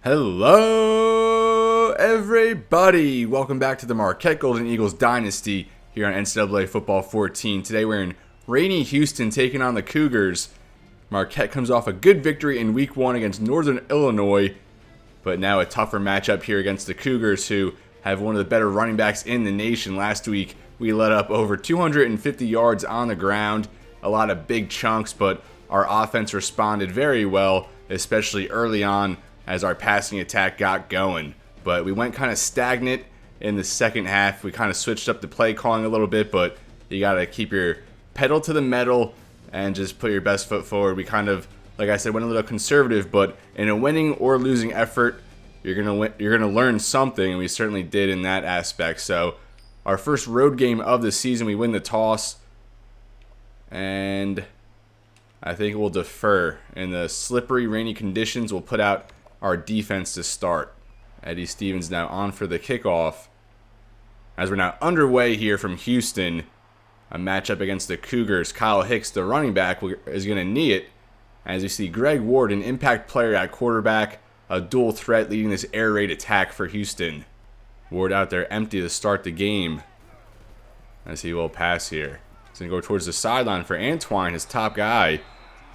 Hello, everybody! Welcome back to the Marquette Golden Eagles Dynasty here on NCAA Football 14. Today we're in rainy Houston taking on the Cougars. Marquette comes off a good victory in Week 1 against Northern Illinois, but now a tougher matchup here against the Cougars, who have one of the better running backs in the nation. Last week, we let up over 250 yards on the ground, a lot of big chunks, but our offense responded very well, especially early on, as our passing attack got going. But we went kind of stagnant in the second half. We kind of switched up the play calling a little bit, but you got to keep your pedal to the metal and just put your best foot forward. We kind of, like I said, went a little conservative, but in a winning or losing effort, you're gonna learn something, and we certainly did in that aspect. So our first road game of the season, we win the toss, and I think we'll defer. In the slippery, rainy conditions, we'll put out our defense to start. Eddie Stevens now on for the kickoff, as we're now underway here from Houston. A matchup against the Cougars. Kyle Hicks, the running back, is going to knee it, as you see Greg Ward, an impact player at quarterback, a dual threat leading this air raid attack for Houston. Ward out there empty to start the game, as he will pass here. He's going to go towards the sideline for Antwine, his top guy,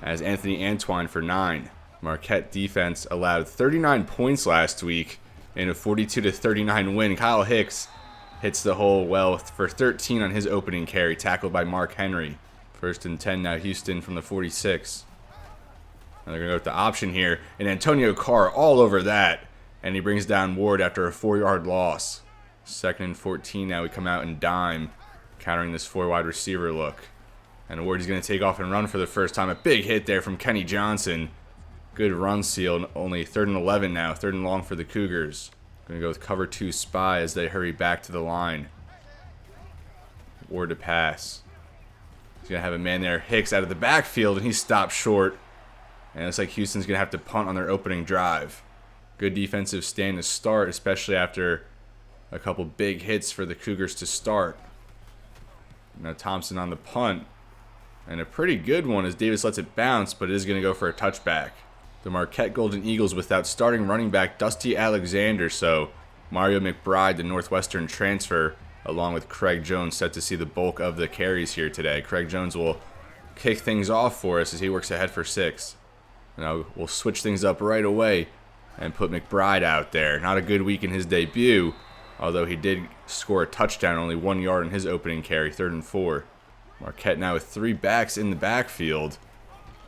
as Anthony Antwine for 9. Marquette defense allowed 39 points last week in a 42-39 win. Kyle Hicks hits the hole well for 13 on his opening carry, tackled by Mark Henry. 1st and 10 now, Houston from the 46. And they're going to go with the option here, and Antonio Carr all over that, and he brings down Ward after a 4-yard loss. 2nd and 14 now, we come out and dime, countering this 4-wide receiver look. And Ward is going to take off and run for the first time. A big hit there from Kenny Johnson. Good run seal, only 3rd and 11 now, 3rd and long for the Cougars. Going to go with cover 2 spy as they hurry back to the line. Ward to pass. He's going to have a man there, Hicks, out of the backfield, and he stopped short. And it looks like Houston's going to have to punt on their opening drive. Good defensive stand to start, especially after a couple big hits for the Cougars to start. Now Thompson on the punt. And a pretty good one as Davis lets it bounce, but it is going to go for a touchback. The Marquette Golden Eagles without starting running back Dusty Alexander, so Mario McBride, the Northwestern transfer, along with Craig Jones, set to see the bulk of the carries here today. Craig Jones will kick things off for us as he works ahead for 6. Now we'll switch things up right away and put McBride out there. Not a good week in his debut, although he did score a touchdown, only 1 yard in his opening carry, 3rd and 4. Marquette now with 3 backs in the backfield.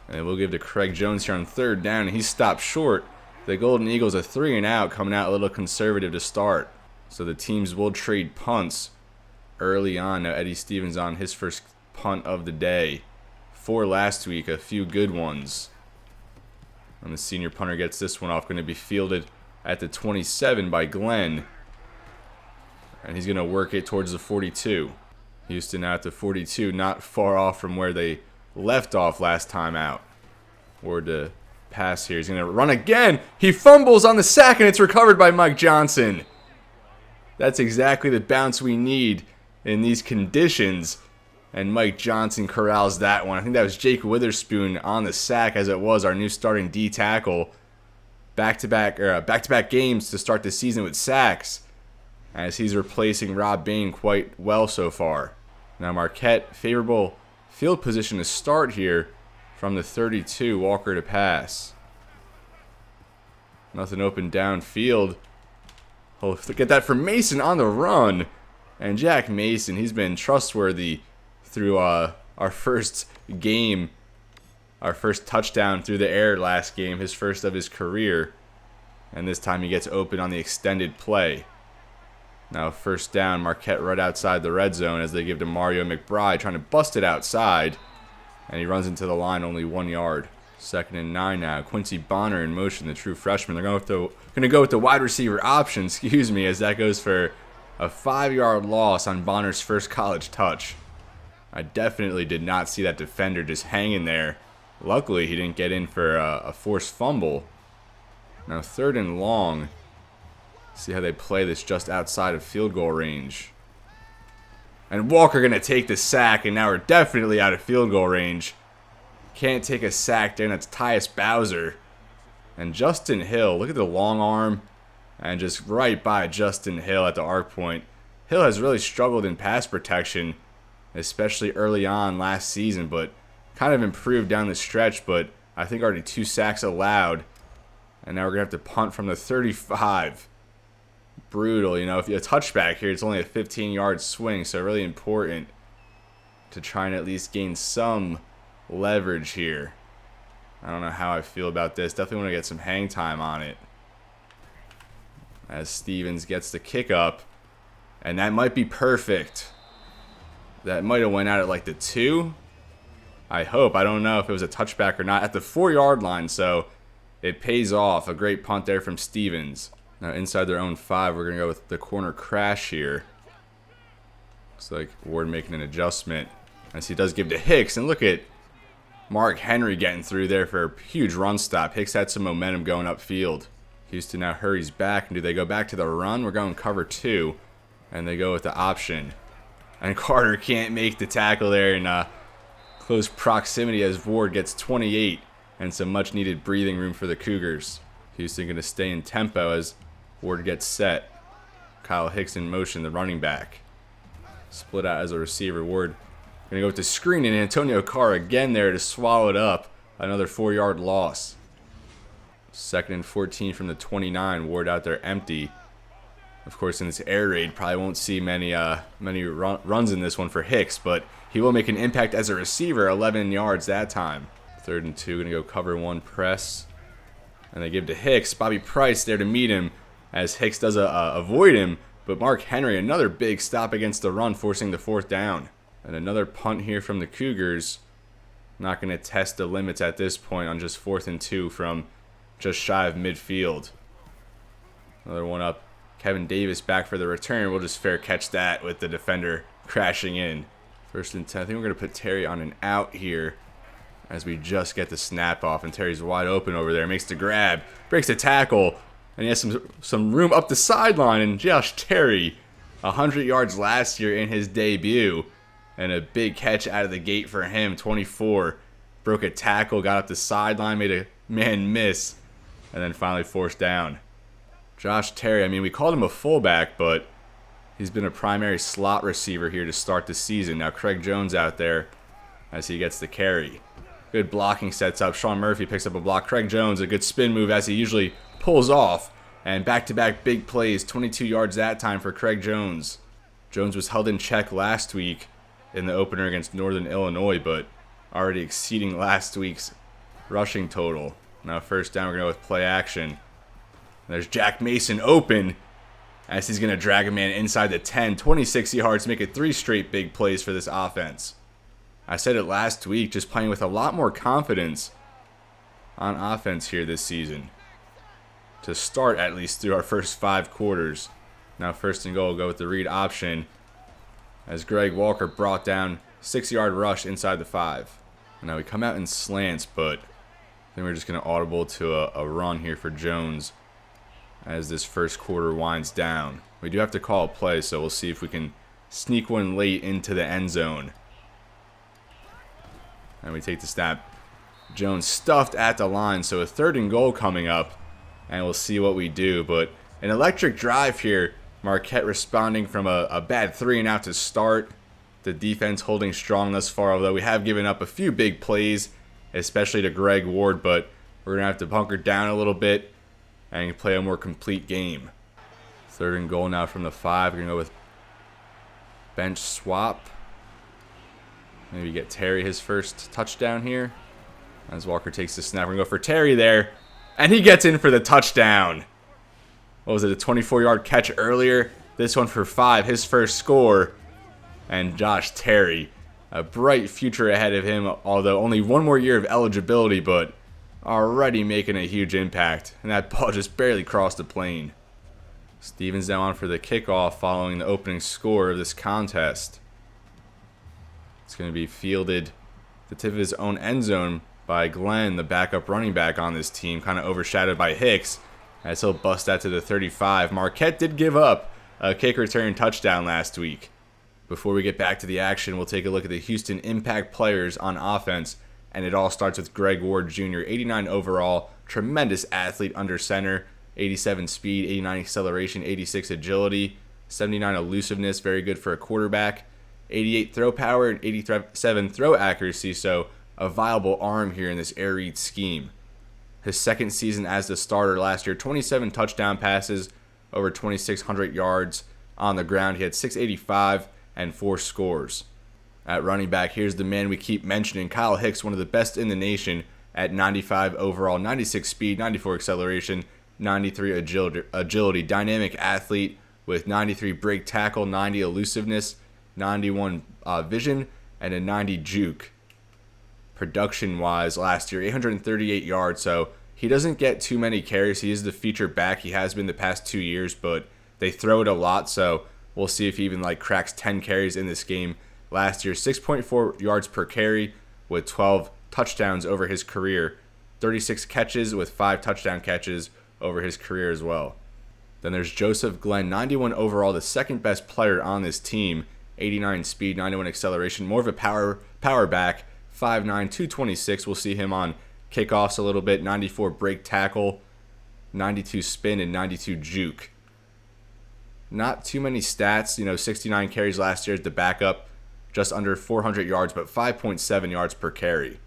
And we'll give to Craig Jones here on 3rd down, and he stopped short. The Golden Eagles are 3 and out, coming out a little conservative to start. So the teams will trade punts early on. Now Eddie Stevens on his first punt of the day. 4 last week, a few good ones. And the senior punter gets this one off, going to be fielded at the 27 by Glenn. And he's going to work it towards the 42. Houston now at the 42, not far off from where they left off last time out. Ward to pass here. He's going to run again. He fumbles on the sack, and it's recovered by Mike Johnson. That's exactly the bounce we need in these conditions. And Mike Johnson corrals that one. I think that was Jake Witherspoon on the sack, as it was our new starting D tackle. Back-to-back games to start the season with sacks, as he's replacing Rob Bain quite well so far. Now Marquette, favorable field position to start here from the 32. Walker to pass. Nothing open downfield. He'll get that from Mason on the run. And Jack Mason, he's been trustworthy through our first game, our first touchdown through the air last game, his first of his career. And this time he gets open on the extended play. Now 1st down, Marquette right outside the red zone as they give to Mario McBride, trying to bust it outside. And he runs into the line, only 1 yard. 2nd and 9 now. Quincy Bonner in motion, the true freshman. They're going to go with the wide receiver option, as that goes for a 5-yard loss on Bonner's first college touch. I definitely did not see that defender just hanging there. Luckily, he didn't get in for a forced fumble. Now 3rd and long. See how they play this just outside of field goal range. And Walker going to take the sack, and now we're definitely out of field goal range. Can't take a sack there, and that's Tyus Bowser. And Justin Hill, look at the long arm. And just right by Justin Hill at the arc point. Hill has really struggled in pass protection, especially early on last season, but kind of improved down the stretch. But I think already 2 sacks allowed. And now we're going to have to punt from the 35. Brutal, you know, if you have a touchback here, it's only a 15-yard swing, so really important to try and at least gain some leverage here. I don't know how I feel about this. Definitely want to get some hang time on it. As Stevens gets the kick up, and that might be perfect. That might have went out at like the 2. I hope. I don't know if it was a touchback or not. At the 4-yard line, so it pays off. A great punt there from Stevens. Now inside their own 5, we're going to go with the corner crash here. Looks like Ward making an adjustment as he does give to Hicks. And look at Mark Henry getting through there for a huge run stop. Hicks had some momentum going upfield. Houston now hurries back. And do they go back to the run? We're going cover 2. And they go with the option. And Carter can't make the tackle there in close proximity as Ward gets 28. And some much needed breathing room for the Cougars. Houston going to stay in tempo as Ward gets set. Kyle Hicks in motion, the running back. Split out as a receiver. Ward going to go with the screen, and Antonio Carr again there to swallow it up. Another 4-yard loss. 2nd and 14 from the 29. Ward out there empty. Of course, in this air raid, probably won't see many runs in this one for Hicks, but he will make an impact as a receiver. 11 yards that time. 3rd and 2, going to go cover 1 press. And they give to Hicks. Bobby Price there to meet him as Hicks does avoid him. But Mark Henry, another big stop against the run, forcing the 4th down. And another punt here from the Cougars. Not going to test the limits at this point on just 4th and 2 from just shy of midfield. Another one up. Kevin Davis back for the return. We'll just fair catch that with the defender crashing in. 1st and 10. I think we're going to put Terry on an out here as we just get the snap off. And Terry's wide open over there. Makes the grab. Breaks the tackle. And he has some room up the sideline. And Josh Terry, 100 yards last year in his debut. And a big catch out of the gate for him. 24. Broke a tackle. Got up the sideline. Made a man miss. And then finally forced down. Josh Terry, I mean, we called him a fullback, but he's been a primary slot receiver here to start the season. Now Craig Jones out there as he gets the carry. Good blocking sets up. Sean Murphy picks up a block. Craig Jones, a good spin move as he usually pulls off. And back-to-back big plays, 22 yards that time for Craig Jones. Jones was held in check last week in the opener against Northern Illinois, but already exceeding last week's rushing total. Now 1st down, we're going to go with play action. There's Jack Mason open as he's going to drag a man inside the 10. 26 yards to make it 3 straight big plays for this offense. I said it last week, just playing with a lot more confidence on offense here this season. To start at least through our first 5 quarters. Now 1st and goal, we'll go with the read option. As Greg Walker brought down 6-yard rush inside the 5. Now we come out in slants, but I think we're just going to audible to a run here for Jones as this first quarter winds down. We do have to call a play, so we'll see if we can sneak one late into the end zone. And we take the snap. Jones stuffed at the line, so a 3rd and goal coming up, and we'll see what we do. But an electric drive here. Marquette responding from a bad 3-and-out to start. The defense holding strong thus far, although we have given up a few big plays, especially to Greg Ward, but we're going to have to bunker down a little bit and play a more complete game. 3rd and goal now from the 5. We're going to go with bench swap. Maybe get Terry his first touchdown here. As Walker takes the snap, we're going to go for Terry there. And he gets in for the touchdown. What was it, a 24-yard catch earlier? This one for 5, his first score. And Josh Terry, a bright future ahead of him, although only 1 more year of eligibility, but already making a huge impact. And that ball just barely crossed the plane. Stevens now on for the kickoff following the opening score of this contest. It's going to be fielded at the tip of his own end zone by Glenn, the backup running back on this team, kind of overshadowed by Hicks, as he'll bust that to the 35. Marquette did give up a kick return touchdown last week. Before we get back to the action, we'll take a look at the Houston Impact players on offense And it all starts with Greg Ward Jr., 89 overall, tremendous athlete under center, 87 speed, 89 acceleration, 86 agility, 79 elusiveness, very good for a quarterback, 88 throw power, and 87 throw accuracy, so a viable arm here in this air raid scheme. His second season as the starter last year, 27 touchdown passes, over 2,600 yards on the ground. He had 685 and 4 scores. At running back, here's the man we keep mentioning, Kyle Hicks, one of the best in the nation at 95 overall, 96 speed, 94 acceleration, 93 agility, dynamic athlete with 93 break tackle, 90 elusiveness, 91 vision, and a 90 juke. Production-wise, last year, 838 yards, so he doesn't get too many carries. He is the feature back. He has been the past 2 years, but they throw it a lot, so we'll see if he even cracks 10 carries in this game. Last year, 6.4 yards per carry with 12 touchdowns over his career, 36 catches with 5 touchdown catches over his career as well. Then there's Joseph Glenn, 91 overall, the second best player on this team, 89 speed, 91 acceleration, more of a power back, 5'9", 226. We'll see him on kickoffs a little bit, 94 break tackle, 92 spin, and 92 juke. Not too many stats, 69 carries last year as the backup, just under 400 yards, but 5.7 yards per carry.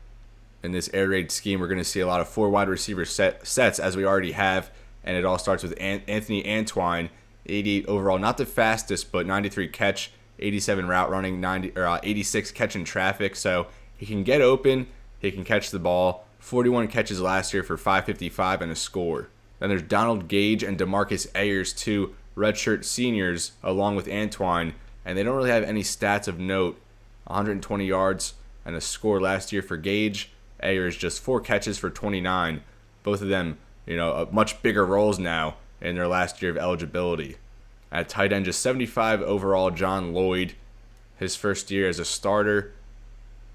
In this air raid scheme, we're going to see a lot of 4 wide receiver sets, as we already have, and it all starts with Anthony Antwine, 88 overall, not the fastest, but 93 catch, 87 route running, 86 catch in traffic, so he can get open, he can catch the ball, 41 catches last year for 555 and a score. Then there's Donald Gage and DeMarcus Ayers, 2 redshirt seniors, along with Antwine, and they don't really have any stats of note. 120 yards and a score last year for Gage. Ayers just 4 catches for 29. Both of them, much bigger roles now in their last year of eligibility. At tight end, just 75 overall, John Lloyd. His first year as a starter.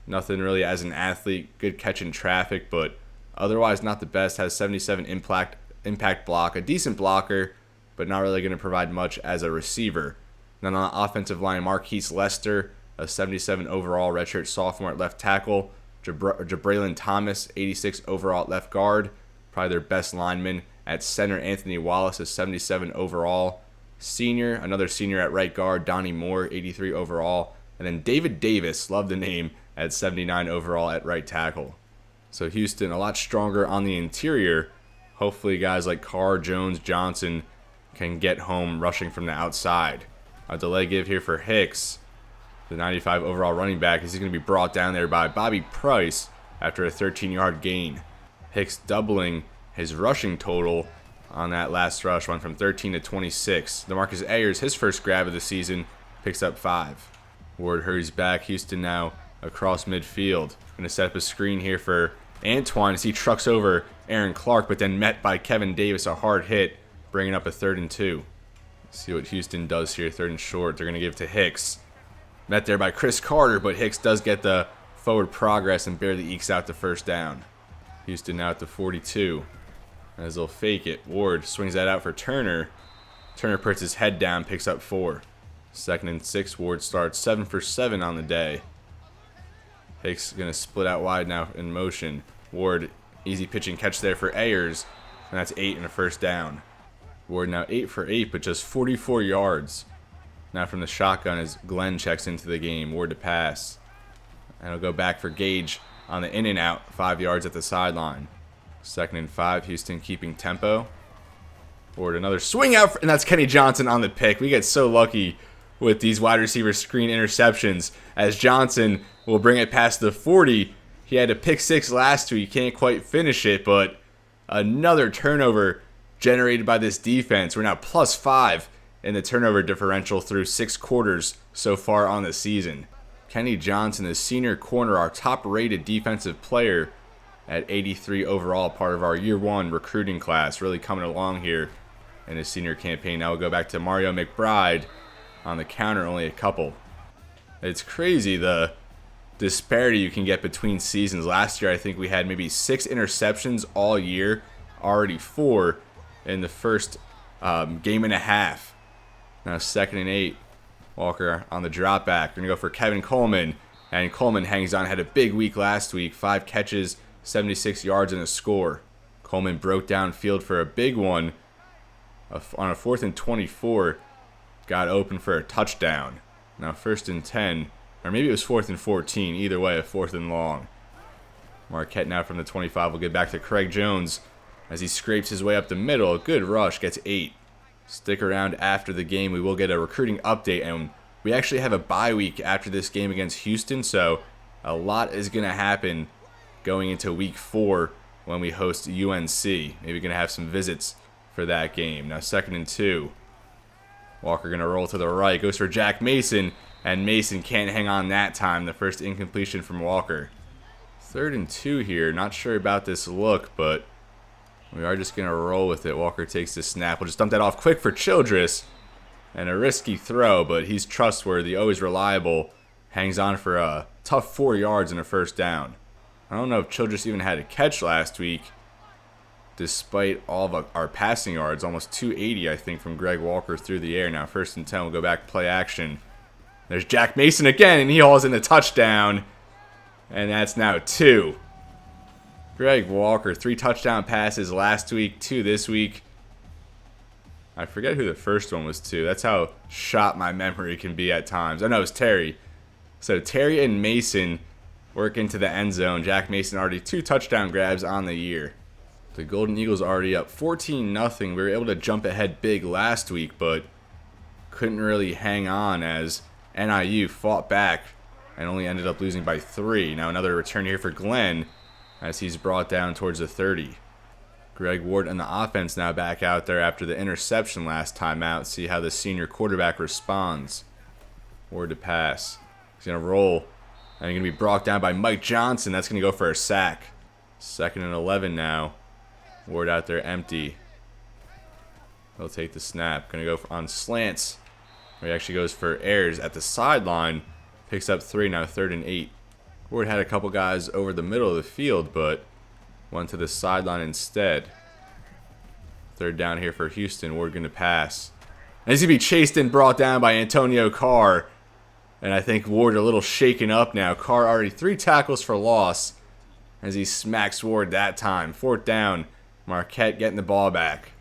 Nothing really as an athlete. Good catch in traffic, but otherwise not the best. Has 77 impact block. A decent blocker, but not really going to provide much as a receiver. Then on the offensive line, Marquise Lester, a 77 overall redshirt sophomore at left tackle. Jabraylon Thomas, 86 overall at left guard. Probably their best lineman. At center, Anthony Wallace, a 77 overall senior. Another senior at right guard, Donnie Moore, 83 overall. And then David Davis, love the name, at 79 overall at right tackle. So Houston, a lot stronger on the interior. Hopefully guys like Carr, Jones, Johnson can get home rushing from the outside. A delay give here for Hicks, the 95 overall running back, as he's going to be brought down there by Bobby Price after a 13-yard gain. Hicks doubling his rushing total on that last rush, went from 13 to 26. DeMarcus Ayers, his first grab of the season, picks up 5. Ward hurries back. Houston now across midfield. Going to set up a screen here for Antwine as he trucks over Aaron Clark, but then met by Kevin Davis, a hard hit, bringing up a 3rd and 2. See what Houston does here, 3rd and short. They're going to give to Hicks. Met there by Chris Carter, but Hicks does get the forward progress and barely ekes out the first down. Houston now at the 42. As they'll fake it, Ward swings that out for Turner. Turner puts his head down, picks up 4. 2nd and 6, Ward starts 7 for 7 on the day. Hicks going to split out wide now in motion. Ward, easy pitching catch there for Ayers, and that's 8 and a first down. Ward now 8 for 8, but just 44 yards. Now from the shotgun as Glenn checks into the game. Ward to pass. And he'll go back for Gage on the in and out, 5 yards at the sideline. 2nd and 5, Houston keeping tempo. Ward another swing out, and that's Kenny Johnson on the pick. We get so lucky with these wide receiver screen interceptions as Johnson will bring it past the 40. He had a pick 6 last week. Can't quite finish it, but another turnover generated by this defense. We're now +5 in the turnover differential through 6 quarters so far on the season. Kenny Johnson, the senior corner, our top-rated defensive player at 83 overall, part of our year 1 recruiting class, really coming along here in his senior campaign. Now we'll go back to Mario McBride on the counter, only a couple. It's crazy the disparity you can get between seasons. Last year, I think we had maybe 6 interceptions all year, already 4 in the first game and a half. Now 2nd and 8. Walker on the drop back. We're going to go for Kevin Coleman. And Coleman hangs on, had a big week last week. 5 catches, 76 yards, and a score. Coleman broke down field for a big one on a 4th and 24. Got open for a touchdown. Now 1st and 10, or maybe it was 4th and 14. Either way, a 4th and long. Marquette now from the 25 will get back to Craig Jones as he scrapes his way up the middle. A good rush, gets 8. Stick around after the game. We will get a recruiting update, and we actually have a bye week after this game against Houston, so a lot is going to happen going into week 4 when we host UNC. Maybe going to have some visits for that game. Now 2nd and 2. Walker going to roll to the right. Goes for Jack Mason, and Mason can't hang on that time. The first incompletion from Walker. 3rd and 2 here. Not sure about this look, but we are just going to roll with it. Walker takes the snap. We'll just dump that off quick for Childress. And a risky throw, but he's trustworthy, always reliable. Hangs on for a tough 4 yards and a first down. I don't know if Childress even had a catch last week, despite all of our passing yards. Almost 280, I think, from Greg Walker through the air. Now 1st and 10, we'll go back play action. There's Jack Mason again, and he hauls in the touchdown. And that's now 2. Greg Walker, 3 touchdown passes last week, 2 this week. I forget who the first one was to. That's how shot my memory can be at times. Oh, no, it was Terry. So Terry and Mason work into the end zone. Jack Mason already 2 touchdown grabs on the year. The Golden Eagles already up 14-0. We were able to jump ahead big last week, but couldn't really hang on as NIU fought back and only ended up losing by 3. Now another return here for Glenn as he's brought down towards the 30. Greg Ward and the offense now back out there after the interception last time out. See how the senior quarterback responds. Ward to pass. He's going to roll. And he's going to be brought down by Mike Johnson. That's going to go for a sack. 2nd and 11 now. Ward out there empty. He'll take the snap. Going to go on slants. He actually goes for Ayers at the sideline. Picks up 3, now 3rd and 8. Ward had a couple guys over the middle of the field, but went to the sideline instead. 3rd down here for Houston. Ward going to pass. And he's going to be chased and brought down by Antonio Carr. And I think Ward a little shaken up now. Carr already 3 tackles for loss as he smacks Ward that time. 4th down. Marquette getting the ball back.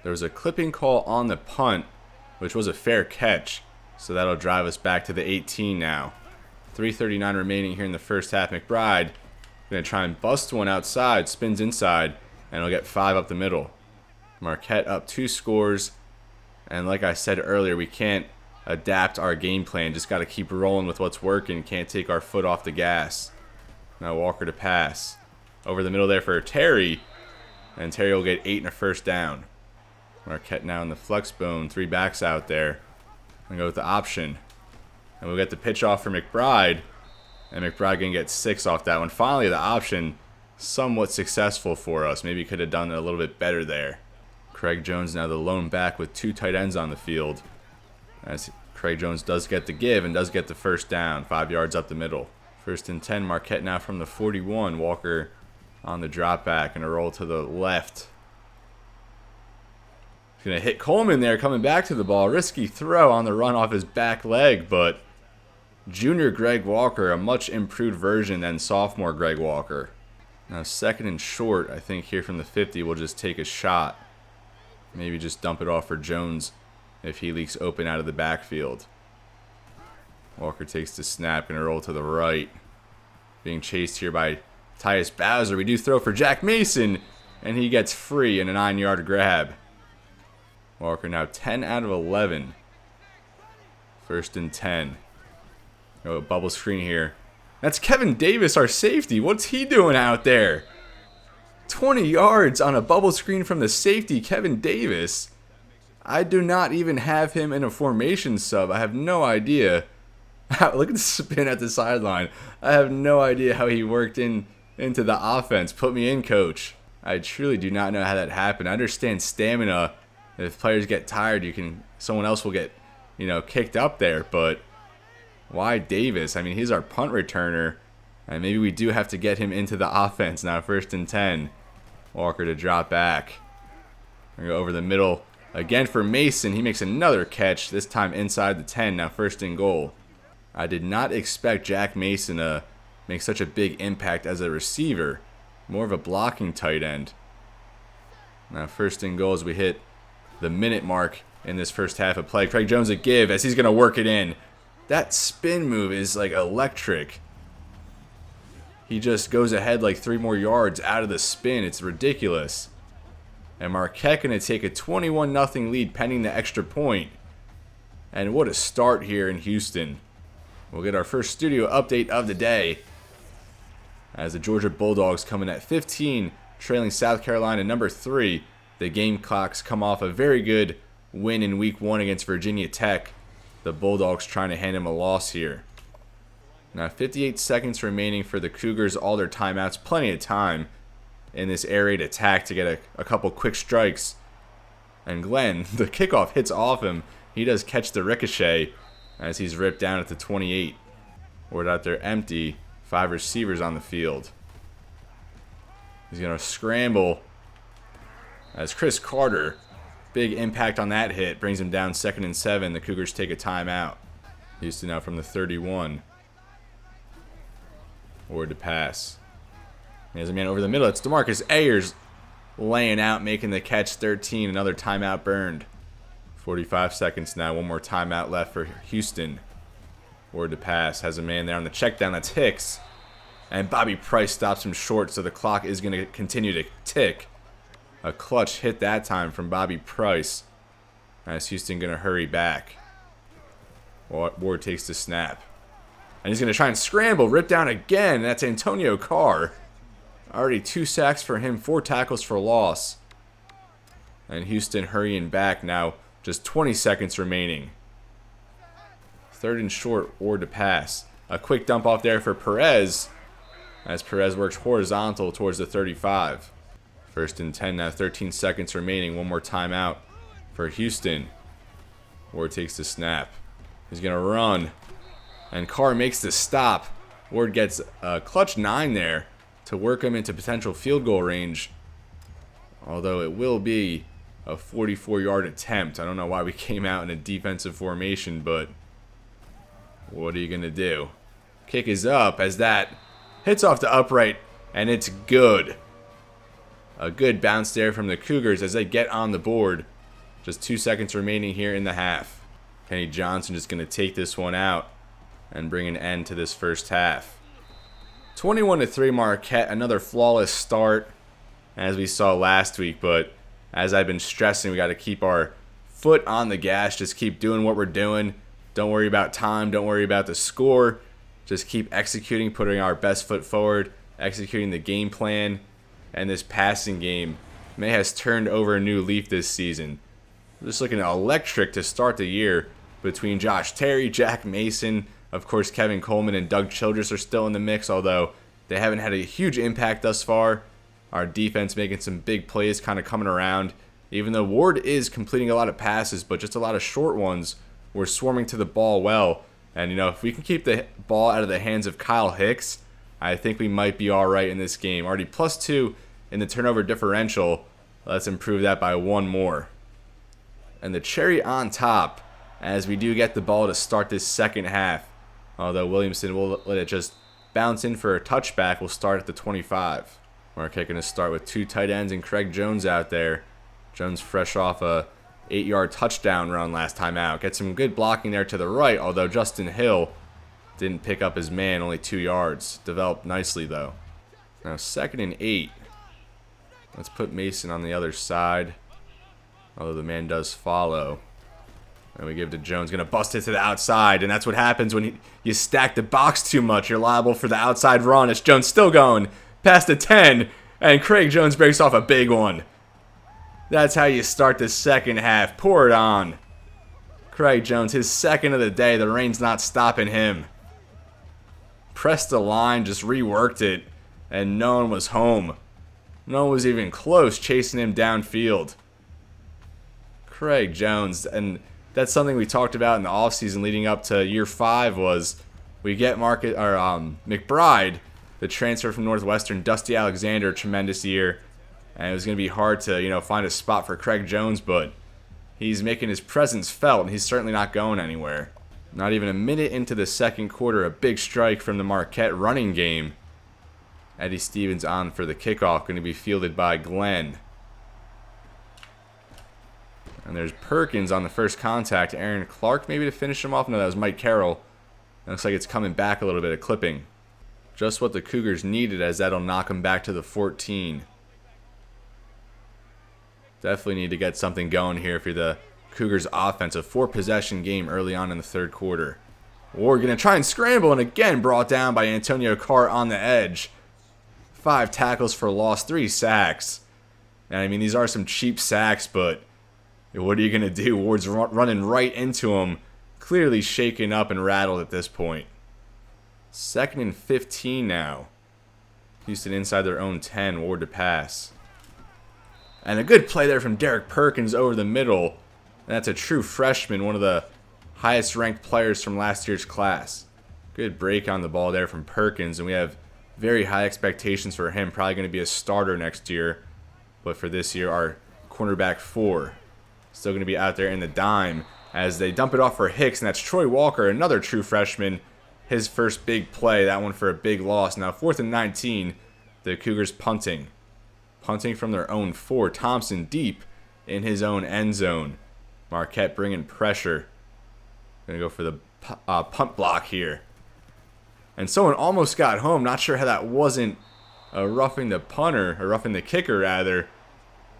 There was a clipping call on the punt, which was a fair catch. So that'll drive us back to the 18 now. 3:39 remaining here in the first half. McBride going to try and bust one outside, spins inside, and he'll get 5 up the middle. Marquette up 2 scores, and like I said earlier, we can't adapt our game plan. Just got to keep rolling with what's working. Can't take our foot off the gas. Now Walker to pass. Over the middle there for Terry, and Terry will get 8 and a first down. Marquette now in the flex bone, 3 backs out there. And go with the option. And we'll get the pitch off for McBride. And McBride going to get 6 off that one. Finally, the option somewhat successful for us. Maybe could have done it a little bit better there. Craig Jones now the lone back with 2 tight ends on the field. As Craig Jones does get the give and does get the first down. 5 yards up the middle. 1st and 10, Marquette now from the 41. Walker on the drop back and a roll to the left. He's going to hit Coleman there coming back to the ball. Risky throw on the run off his back leg, but junior Greg Walker, a much improved version than sophomore Greg Walker. Now 2nd and short, I think here from the 50, we'll just take a shot. Maybe just dump it off for Jones if he leaks open out of the backfield. Walker takes the snap and a roll to the right. Being chased here by Tyus Bowser. We do throw for Jack Mason, and he gets free in a 9-yard grab. Walker now 10 out of 11. 1st and 10. Oh, a bubble screen here. That's Kevin Davis, our safety. What's he doing out there? 20 yards on a bubble screen from the safety, Kevin Davis. I do not even have him in a formation sub. I have no idea. Look at the spin at the sideline. I have no idea how he worked into the offense. Put me in, coach. I truly do not know how that happened. I understand stamina. If players get tired, someone else will get, kicked up there. But why Davis? I mean, he's our punt returner. And maybe we do have to get him into the offense now. 1st and 10. Walker to drop back. We're going to go over the middle again for Mason. He makes another catch, this time inside the 10. Now 1st and goal. I did not expect Jack Mason to make such a big impact as a receiver. More of a blocking tight end. Now 1st and goal as we hit the minute mark in this first half of play. Craig Jones a give as he's going to work it in. That spin move is like electric. He just goes ahead like 3 more yards out of the spin. It's ridiculous. And Marquette going to take a 21-0 lead pending the extra point. And what a start here in Houston. We'll get our first studio update of the day as the Georgia Bulldogs come in at 15, trailing South Carolina number 3. The Gamecocks come off a very good win in week 1 against Virginia Tech. The Bulldogs trying to hand him a loss here. Now 58 seconds remaining for the Cougars, all their timeouts. Plenty of time in this air raid attack to get a couple quick strikes. And Glenn, the kickoff hits off him. He does catch the ricochet as he's ripped down at the 28. Word out there empty. 5 receivers on the field. He's going to scramble as Chris Carter, big impact on that hit, brings him down 2nd and 7. The Cougars take a timeout. Houston out from the 31. Word to pass. There's a man over the middle. It's DeMarcus Ayers laying out, making the catch. 13. Another timeout burned. 45 seconds now. One more timeout left for Houston. Word to pass. Has a man there on the check down. That's Hicks. And Bobby Price stops him short, so the clock is going to continue to tick. A clutch hit that time from Bobby Price. As Houston going to hurry back. Ward takes the snap. And he's going to try and scramble. Rip down again. That's Antonio Carr. Already 2 sacks for him. 4 tackles for loss. And Houston hurrying back now. Just 20 seconds remaining. 3rd and short. Ward to pass. A quick dump off there for Perez. As Perez works horizontal towards the 35. 1st and 10 now. 13 seconds remaining. One more timeout for Houston. Ward takes the snap. He's going to run. And Carr makes the stop. Ward gets a clutch 9 there to work him into potential field goal range. Although it will be a 44-yard attempt. I don't know why we came out in a defensive formation, but what are you going to do? Kick is up as that hits off the upright, and it's good. A good bounce there from the Cougars as they get on the board. Just 2 seconds remaining here in the half. Kenny Johnson just going to take this one out and bring an end to this first half. 21-3 Marquette, another flawless start as we saw last week, but as I've been stressing, we got to keep our foot on the gas, just keep doing what we're doing. Don't worry about time, don't worry about the score. Just keep executing, putting our best foot forward, executing the game plan, and this passing game has turned over a new leaf this season. Just looking electric to start the year between Josh Terry, Jack Mason. Of course, Kevin Coleman and Doug Childress are still in the mix, although they haven't had a huge impact thus far. Our defense making some big plays, kind of coming around. Even though Ward is completing a lot of passes, but just a lot of short ones, we're swarming to the ball well. And, if we can keep the ball out of the hands of Kyle Hicks, I think we might be all right in this game. Already +2 in the turnover differential. Let's improve that by 1 more. And the cherry on top, as we do get the ball to start this second half. Although Williamson will let it just bounce in for a touchback. We'll start at the 25. Marquette going to start with 2 tight ends and Craig Jones out there. Jones fresh off a 8-yard touchdown run last time out. Gets some good blocking there to the right, although Justin Hill didn't pick up his man, only 2 yards. Developed nicely, though. Now 2nd and 8. Let's put Mason on the other side, although the man does follow. And we give to Jones, going to bust it to the outside, and that's what happens when you stack the box too much. You're liable for the outside run. It's Jones still going past the 10, and Craig Jones breaks off a big one. That's how you start the second half. Pour it on. Craig Jones, his second of the day. The rain's not stopping him. Pressed the line, just reworked it, and no one was home. No one was even close chasing him downfield. Craig Jones, and that's something we talked about in the offseason leading up to year 5 was we get McBride, the transfer from Northwestern, Dusty Alexander, tremendous year. And it was going to be hard to, find a spot for Craig Jones, but he's making his presence felt, and he's certainly not going anywhere. Not even a minute into the second quarter, a big strike from the Marquette running game. Eddie Stevens on for the kickoff, going to be fielded by Glenn. And there's Perkins on the first contact. Aaron Clark maybe to finish him off. No, that was Mike Carroll. It looks like it's coming back a little bit of clipping. Just what the Cougars needed, as that'll knock them back to the 14. Definitely need to get something going here if you're the Cougars offense. A 4-possession game early on in the third quarter. We're going to try and scramble, and again brought down by Antonio Carr on the edge. 5 tackles for loss, 3 sacks. And I mean, these are some cheap sacks, but what are you going to do? Ward's running right into him. Clearly shaken up and rattled at this point. 2nd and 15 now. Houston inside their own 10. Ward to pass. And a good play there from Derek Perkins over the middle. And that's a true freshman, one of the highest ranked players from last year's class. Good break on the ball there from Perkins, and we have very high expectations for him. Probably going to be a starter next year. But for this year, our cornerback 4. Still going to be out there in the dime as they dump it off for Hicks, and that's Troy Walker, another true freshman. His first big play, that one for a big loss. Now 4th and 19, the Cougars punting. Punting from their own 4. Thompson deep in his own end zone. Marquette bringing pressure. Going to go for the punt block here. And someone almost got home. Not sure how that wasn't roughing the punter, or roughing the kicker rather,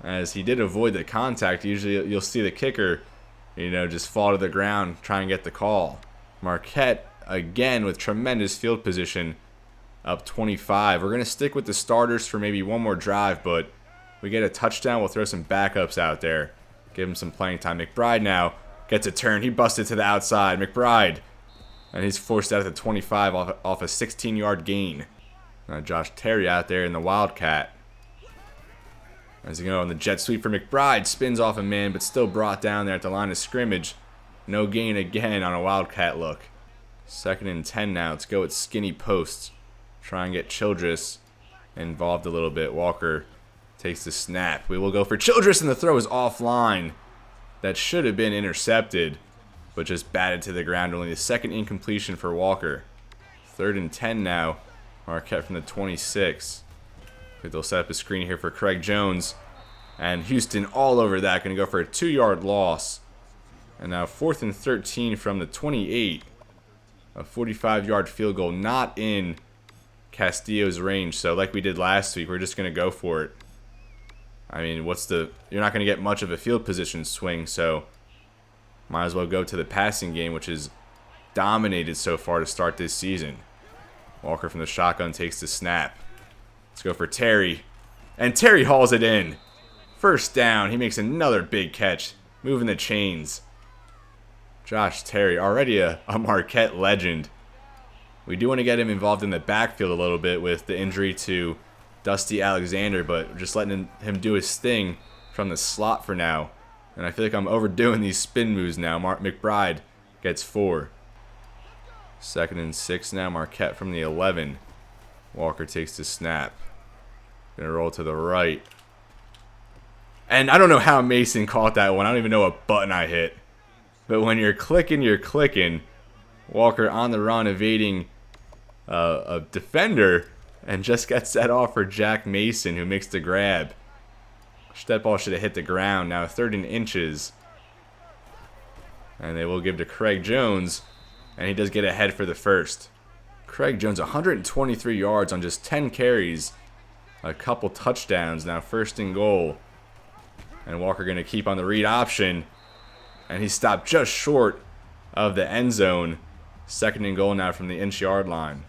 as he did avoid the contact. Usually you'll see the kicker, just fall to the ground, try and get the call. Marquette, again, with tremendous field position, up 25. We're going to stick with the starters for maybe one more drive, but we get a touchdown, we'll throw some backups out there. Give him some playing time. McBride now gets a turn. He busted to the outside. McBride. And he's forced out at the 25 off a 16-yard gain. Josh Terry out there in the Wildcat. As he goes on the jet sweep for McBride. Spins off a man, but still brought down there at the line of scrimmage. No gain again on a Wildcat look. 2nd and 10 now. Let's go with skinny posts. Try and get Childress involved a little bit. Walker takes the snap. We will go for Childress, and the throw is offline. That should have been intercepted, but just batted to the ground. Only the 2nd incompletion for Walker. 3rd and 10 now. Marquette from the 26. They'll set up a screen here for Craig Jones. And Houston all over that. Going to go for a 2-yard loss. And now 4th and 13 from the 28. A 45-yard field goal not in Castillo's range. So like we did last week, we're just going to go for it. I mean, you're not going to get much of a field position swing, so might as well go to the passing game, which is dominated so far to start this season. Walker from the shotgun takes the snap. Let's go for Terry. And Terry hauls it in. First down. He makes another big catch. Moving the chains. Josh Terry, already a Marquette legend. We do want to get him involved in the backfield a little bit with the injury to Dusty Alexander, but just letting him do his thing from the slot for now. And I feel like I'm overdoing these spin moves now. McBride gets 4. 2nd and 6 now. Marquette from the 11. Walker takes the snap. Gonna roll to the right. And I don't know how Mason caught that one. I don't even know what button I hit. But when you're clicking, you're clicking. Walker on the run, evading a defender, and just gets set off for Jack Mason, who makes the grab. That ball should have hit the ground. Now 3rd and inches. And they will give to Craig Jones. And he does get ahead for the first. Craig Jones, 123 yards on just 10 carries. A couple touchdowns. Now 1st and goal. And Walker going to keep on the read option. And he stopped just short of the end zone. 2nd and goal now from the inch-yard line.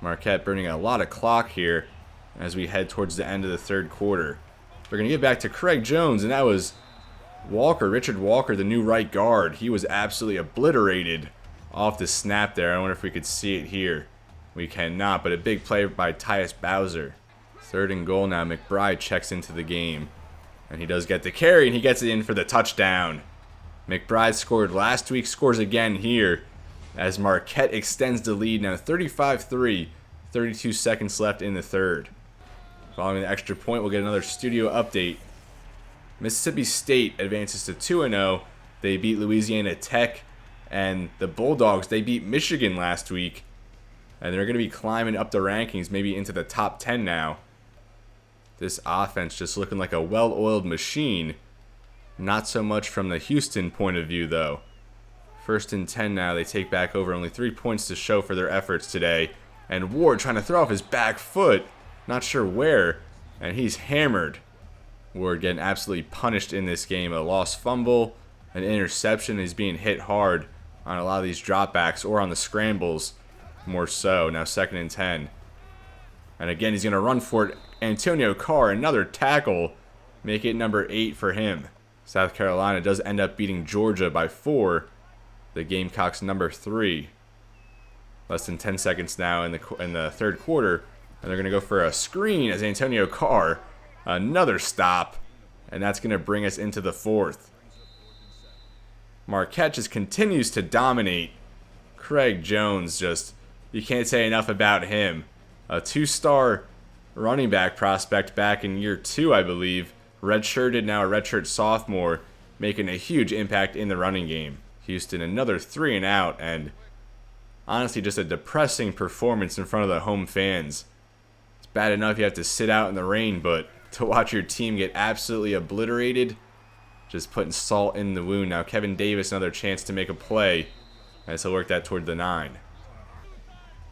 Marquette burning a lot of clock here as we head towards the end of the third quarter. We're going to get back to Craig Jones, and that was Walker, Richard Walker, the new right guard. He was absolutely obliterated off the snap there. I wonder if we could see it here. We cannot, but a big play by Tyus Bowser. 3rd and goal now. McBride checks into the game. And he does get the carry, and he gets it in for the touchdown. McBride scored last week, scores again here as Marquette extends the lead now 35-3, 32 seconds left in the third. Following the extra point, we'll get another studio update. Mississippi State advances to 2-0. They beat Louisiana Tech And the Bulldogs, they beat Michigan last week. And they're going to be climbing up the rankings, maybe into the top 10 now. This offense just looking like a well-oiled machine. Not so much from the Houston point of view, though. 1st and 10 now. They take back over, only 3 points to show for their efforts today. And Ward trying to throw off his back foot. Not sure where. And he's hammered. Ward getting absolutely punished in this game. A lost fumble, an interception. He's being hit hard on a lot of these dropbacks or on the scrambles. More so. Now 2nd and 10. And again, he's going to run for it. Antonio Carr, another tackle. Make it number 8 for him. South Carolina does end up beating Georgia by 4. The Gamecocks number 3. Less than 10 seconds now in the 3rd quarter. And they're going to go for a screen as Antonio Carr. Another stop. And that's going to bring us into the 4th. Marquette just continues to dominate. Craig Jones just, you can't say enough about him. A 2-star running back prospect back in year 2, I believe. Redshirted, now a redshirt sophomore, making a huge impact in the running game. Houston, another 3 and out, and honestly just a depressing performance in front of the home fans. It's bad enough you have to sit out in the rain, but to watch your team get absolutely obliterated, just putting salt in the wound. Now Kevin Davis, another chance to make a play, as he'll work that toward the 9.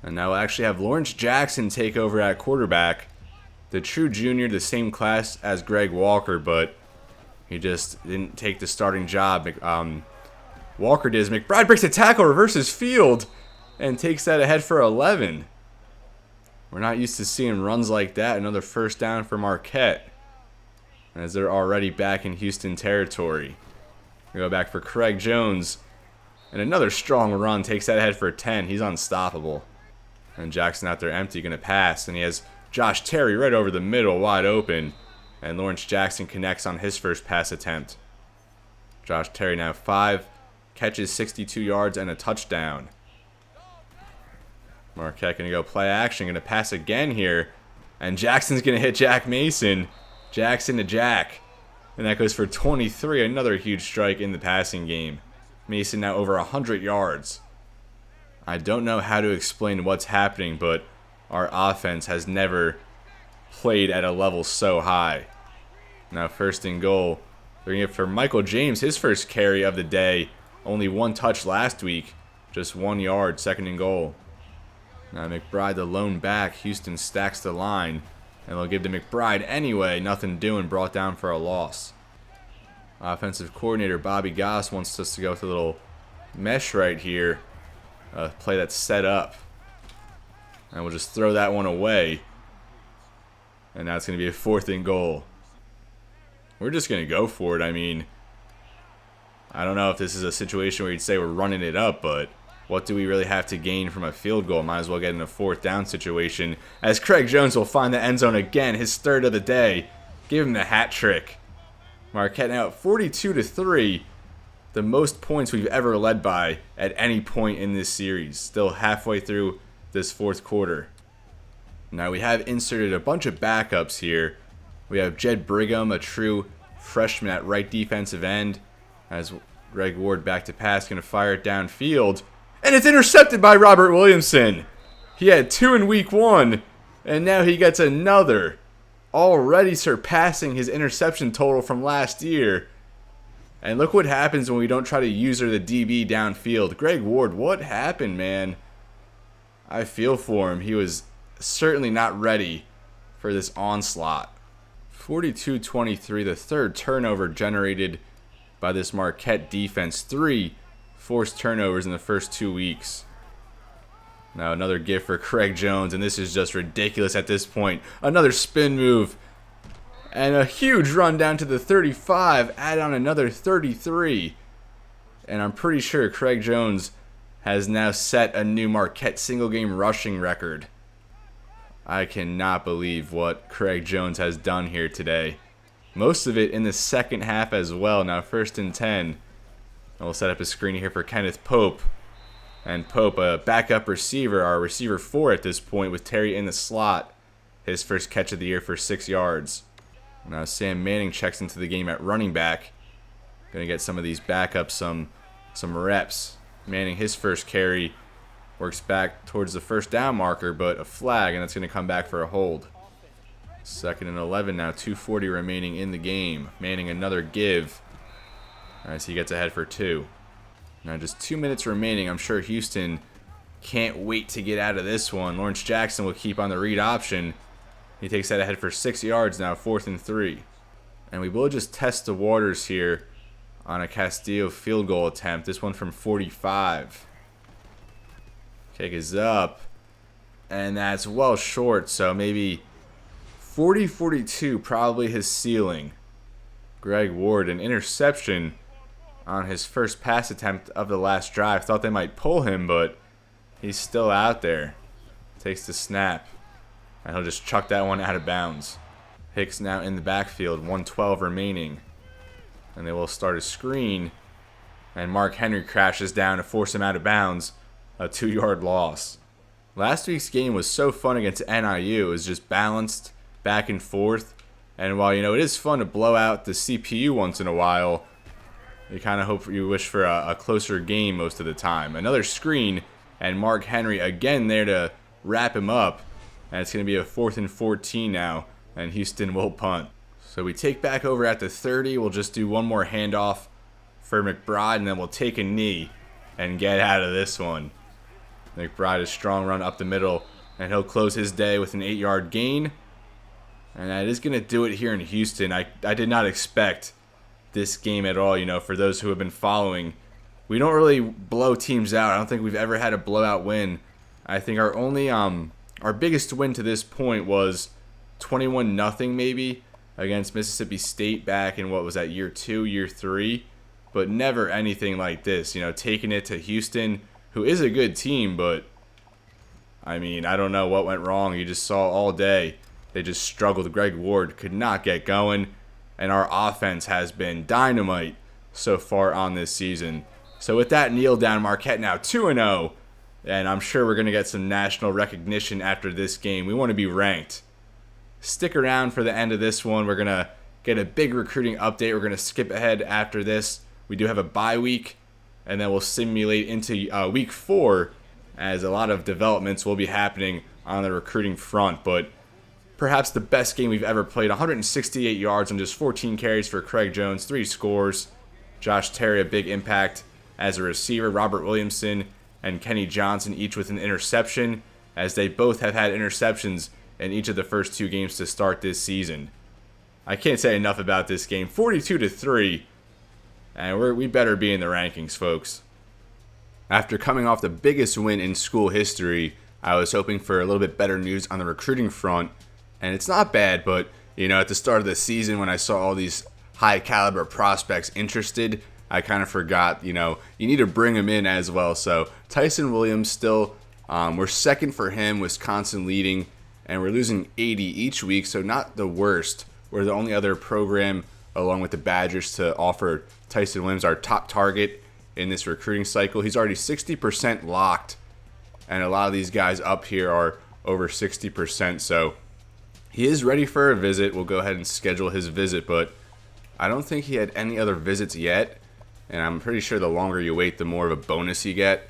And now we'll actually have Lawrence Jackson take over at quarterback. The true junior, the same class as Greg Walker, but he just didn't take the starting job. Walker does. McBride breaks a tackle, reverses field, and takes that ahead for 11. We're not used to seeing runs like that. Another 1st down for Marquette, as they're already back in Houston territory. We go back for Craig Jones, and another strong run takes that ahead for 10. He's unstoppable. And Jackson out there empty, going to pass, and he has Josh Terry right over the middle, wide open. And Lawrence Jackson connects on his first pass attempt. Josh Terry now 5 catches, 62 yards, and a touchdown. Marquette going to go play action, going to pass again here. And Jackson's going to hit Jack Mason. Jackson to Jack. And that goes for 23, another huge strike in the passing game. Mason now over 100 yards. I don't know how to explain what's happening, but our offense has never played at a level so high. Now 1st and goal. They're going to get for Michael James, his first carry of the day. Only 1 touch last week. Just 1 yard, 2nd and goal. Now McBride, the lone back. Houston stacks the line. And they'll give to McBride anyway. Nothing doing, brought down for a loss. Offensive coordinator Bobby Goss wants us to go with a little mesh right here. Play that's set up. And we'll just throw that one away. And now it's going to be a 4th and goal. We're just going to go for it. I mean, I don't know if this is a situation where you'd say we're running it up, but what do we really have to gain from a field goal? Might as well get in a 4th down situation. As Craig Jones will find the end zone again, his 3rd of the day. Give him the hat trick. Marquette now at 42-3. The most points we've ever led by at any point in this series. Still halfway through this 4th quarter. Now we have inserted a bunch of backups here. We have Jed Brigham, a true freshman at right defensive end. As Greg Ward back to pass, going to fire it downfield. And it's intercepted by Robert Williamson. He had 2 in week 1, and now he gets another. Already surpassing his interception total from last year. And look what happens when we don't try to user the DB downfield. Greg Ward, what happened, man? I feel for him. He was certainly not ready for this onslaught. 42-23, the 3rd turnover generated by this Marquette defense. 3 forced turnovers in the first 2 weeks. Now another gift for Craig Jones, and this is just ridiculous at this point. Another spin move. And a huge run down to the 35, add on another 33. And I'm pretty sure Craig Jones has now set a new Marquette single-game rushing record. I cannot believe what Craig Jones has done here today. Most of it in the 2nd half as well. Now 1st and 10. And we'll set up a screen here for Kenneth Pope. And Pope, a backup receiver, our receiver 4 at this point, with Terry in the slot. His first catch of the year for 6 yards. Now Sam Manning checks into the game at running back. Going to get some of these backups some reps. manning his first carry. Works back towards the first down marker, but a flag, and it's going to come back for a hold. 2nd and 11 now, 2:40 remaining in the game. Manning another give as he gets ahead for 2. Now just 2 minutes remaining. I'm sure Houston can't wait to get out of this one. Lawrence Jackson will keep on the read option. He takes that ahead for 6 yards now, 4th and 3. And we will just test the waters here on a Castillo field goal attempt. This one from 45. Kick is up, and that's well short, so maybe 40-42, probably his ceiling. Greg Ward, an interception on his first pass attempt of the last drive. Thought they might pull him, but he's still out there. Takes the snap, and he'll just chuck that one out of bounds. Hicks now in the backfield, 1:12 remaining. And they will start a screen, and Mark Henry crashes down to force him out of bounds. A 2-yard loss. Last week's game was so fun against NIU. It was just balanced, back and forth. And while, it is fun to blow out the CPU once in a while, you kind of wish for a closer game most of the time. Another screen, and Mark Henry again there to wrap him up. And it's going to be a 4th and 14 now, and Houston will punt. So we take back over at the 30. We'll just do one more handoff for McBride, and then we'll take a knee and get out of this one. McBride, a strong run up the middle, and he'll close his day with an 8-yard gain. And that is going to do it here in Houston. I did not expect this game at all, for those who have been following. We don't really blow teams out. I don't think we've ever had a blowout win. I think our only our biggest win to this point was 21-0 maybe against Mississippi State back in, what was that, year 2, year 3? But never anything like this, taking it to Houston, who is a good team, but I don't know what went wrong. You just saw all day they just struggled. Greg Ward could not get going, and our offense has been dynamite so far on this season. So with that, kneel down, Marquette now 2-0, and I'm sure we're going to get some national recognition after this game. We want to be ranked. Stick around for the end of this one. We're going to get a big recruiting update. We're going to skip ahead after this. We do have a bye week, and then we'll simulate into week 4 as a lot of developments will be happening on the recruiting front. But perhaps the best game we've ever played, 168 yards on just 14 carries for Craig Jones, 3 scores. Josh Terry, a big impact as a receiver. Robert Williamson and Kenny Johnson, each with an interception, as they both have had interceptions in each of the first 2 games to start this season. I can't say enough about this game. 42-3. And we better be in the rankings, folks. After coming off the biggest win in school history, I was hoping for a little bit better news on the recruiting front. And it's not bad, but, at the start of the season when I saw all these high-caliber prospects interested, I kind of forgot, you need to bring them in as well. So Tyson Williams still, we're second for him, Wisconsin leading, and we're losing 80 each week, so not the worst. We're the only other program, along with the Badgers, to offer Tyson Williams our top target in this recruiting cycle. He's already 60% locked, and a lot of these guys up here are over 60%, so he is ready for a visit. We'll go ahead and schedule his visit, but I don't think he had any other visits yet, and I'm pretty sure the longer you wait, the more of a bonus you get.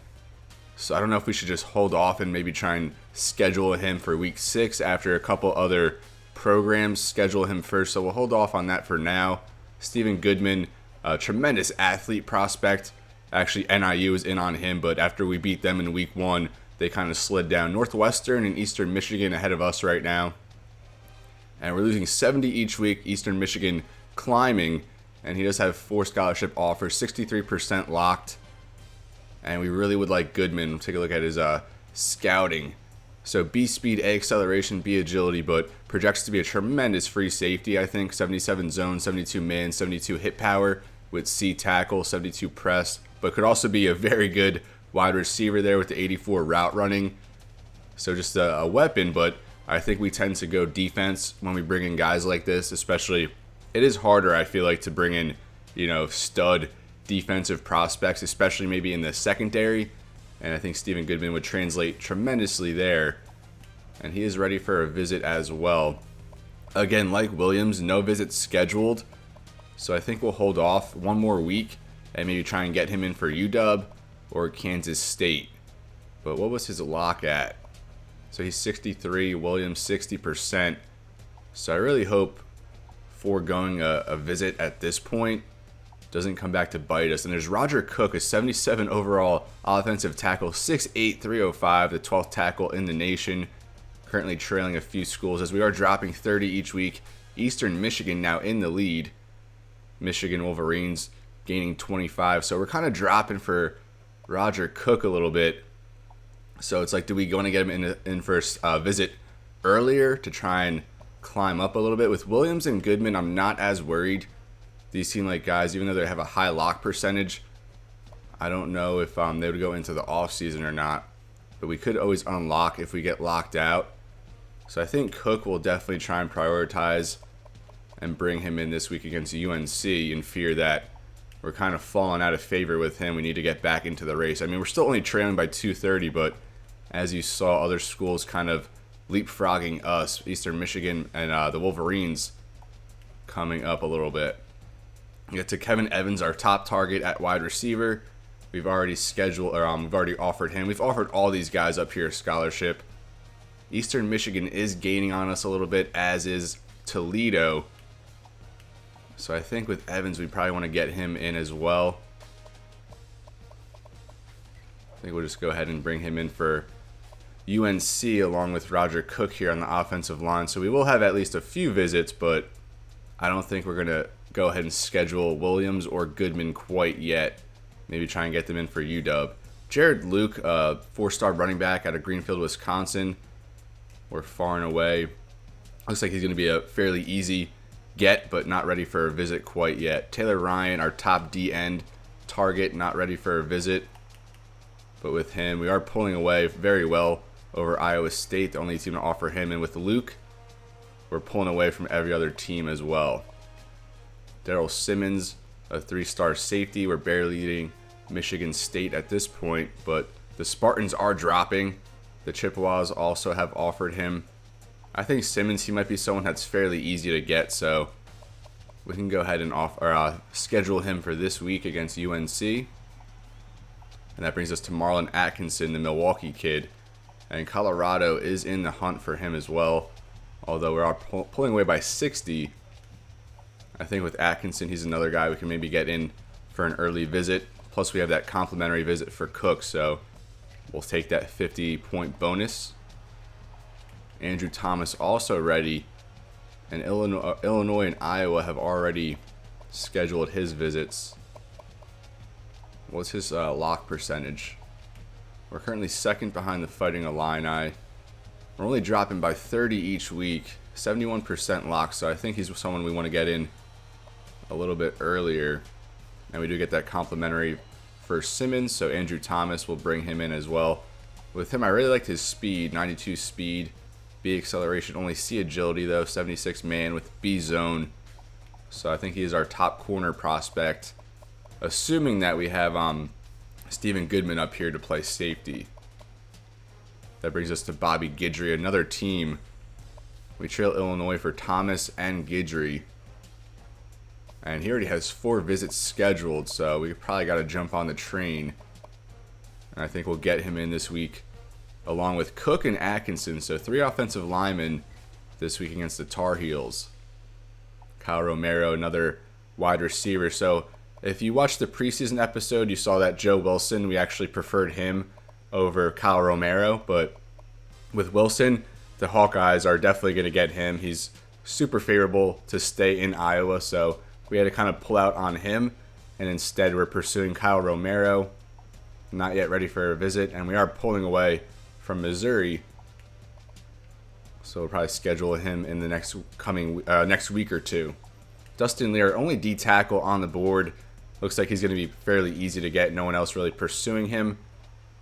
So I don't know if we should just hold off and maybe try and schedule him for week 6 after a couple other programs schedule him first. So we'll hold off on that for now. Stephen Goodman, a tremendous athlete prospect. Actually, NIU is in on him, but after we beat them in week 1, they kind of slid down. Northwestern and Eastern Michigan ahead of us right now. And we're losing 70 each week. Eastern Michigan climbing, and he does have 4 scholarship offers, 63% locked. And we really would like Goodman. We'll take a look at his scouting. So B speed, A acceleration, B agility, but projects to be a tremendous free safety, I think. 77 zone, 72 man, 72 hit power with C tackle, 72 press, but could also be a very good wide receiver there with the 84 route running. So just a weapon, but I think we tend to go defense when we bring in guys like this, especially it is harder, I feel like, to bring in, stud defensive prospects, especially maybe in the secondary. And I think Stephen Goodman would translate tremendously there. And he is ready for a visit as well. Again, like Williams, no visits scheduled. So I think we'll hold off one more week and maybe try and get him in for UW. or Kansas State. But what was his lock at? So he's 63, Williams 60%. So I really hope foregoing a visit at this point doesn't come back to bite us. And there's Roger Cook, a 77 overall offensive tackle, 6'8", 305, the 12th tackle in the nation. Currently trailing a few schools as we are dropping 30 each week. Eastern Michigan now in the lead. Michigan Wolverines gaining 25. So we're kind of dropping for Roger Cook a little bit. So it's like, do we want to get him in for a visit earlier to try and climb up a little bit? With Williams and Goodman, I'm not as worried. These seem like guys, even though they have a high lock percentage, I don't know if they would go into the offseason or not. But we could always unlock if we get locked out. So I think Cook will definitely try and prioritize and bring him in this week against UNC in fear that we're kind of falling out of favor with him. We need to get back into the race. I mean, we're still only trailing by 230, but as you saw, other schools kind of leapfrogging us, Eastern Michigan and the Wolverines coming up a little bit. We get to Kevin Evans, our top target at wide receiver. We've already scheduled, or we've already offered him. We've offered all these guys up here a scholarship. Eastern Michigan is gaining on us a little bit, as is Toledo. So I think with Evans, we probably want to get him in as well. I think we'll just go ahead and bring him in for UNC along with Roger Cook here on the offensive line. So we will have at least a few visits, but I don't think we're going to go ahead and schedule Williams or Goodman quite yet. Maybe try and get them in for UW. Jared Luke, four-star running back out of Greenfield, Wisconsin. We're far and away. Looks like he's going to be a fairly easy get, but not ready for a visit quite yet. Taylor Ryan, our top D-end target, not ready for a visit. But with him, we are pulling away very well over Iowa State, the only team to offer him. And with Luke, we're pulling away from every other team as well. Daryl Simmons, a three-star safety. We're barely leading Michigan State at this point, but the Spartans are dropping. The Chippewas also have offered him. I think Simmons, he might be someone that's fairly easy to get, so we can go ahead and schedule him for this week against UNC. And that brings us to Marlon Atkinson, the Milwaukee kid. And Colorado is in the hunt for him as well, although we are pulling away by 60. I think with Atkinson, he's another guy we can maybe get in for an early visit. Plus, we have that complimentary visit for Cook, so we'll take that 50-point bonus. Andrew Thomas also ready. And Illinois and Iowa have already scheduled his visits. What's his lock percentage? We're currently second behind the Fighting Illini. We're only dropping by 30 each week. 71% lock, so I think he's someone we want to get in a little bit earlier. And we do get that complimentary for Simmons, so Andrew Thomas will bring him in as well. With him, I really liked his speed, 92 speed, B acceleration, only C agility though, 76 man with B zone. So I think he is our top corner prospect, assuming that we have Stephen Goodman up here to play safety. That brings us to Bobby Guidry, another team. We trail Illinois for Thomas and Guidry. And he already has 4 visits scheduled, so we probably got to jump on the train. And I think we'll get him in this week, along with Cook and Atkinson. So 3 offensive linemen this week against the Tar Heels. Kyle Romero, another wide receiver. So if you watched the preseason episode, you saw that Joe Wilson, we actually preferred him over Kyle Romero. But with Wilson, the Hawkeyes are definitely going to get him. He's super favorable to stay in Iowa, so we had to kind of pull out on him. And instead, we're pursuing Kyle Romero, not yet ready for a visit. And we are pulling away from Missouri, so we'll probably schedule him in the next week or two. Dustin Lear, only D tackle on the board. Looks like he's going to be fairly easy to get. No one else really pursuing him.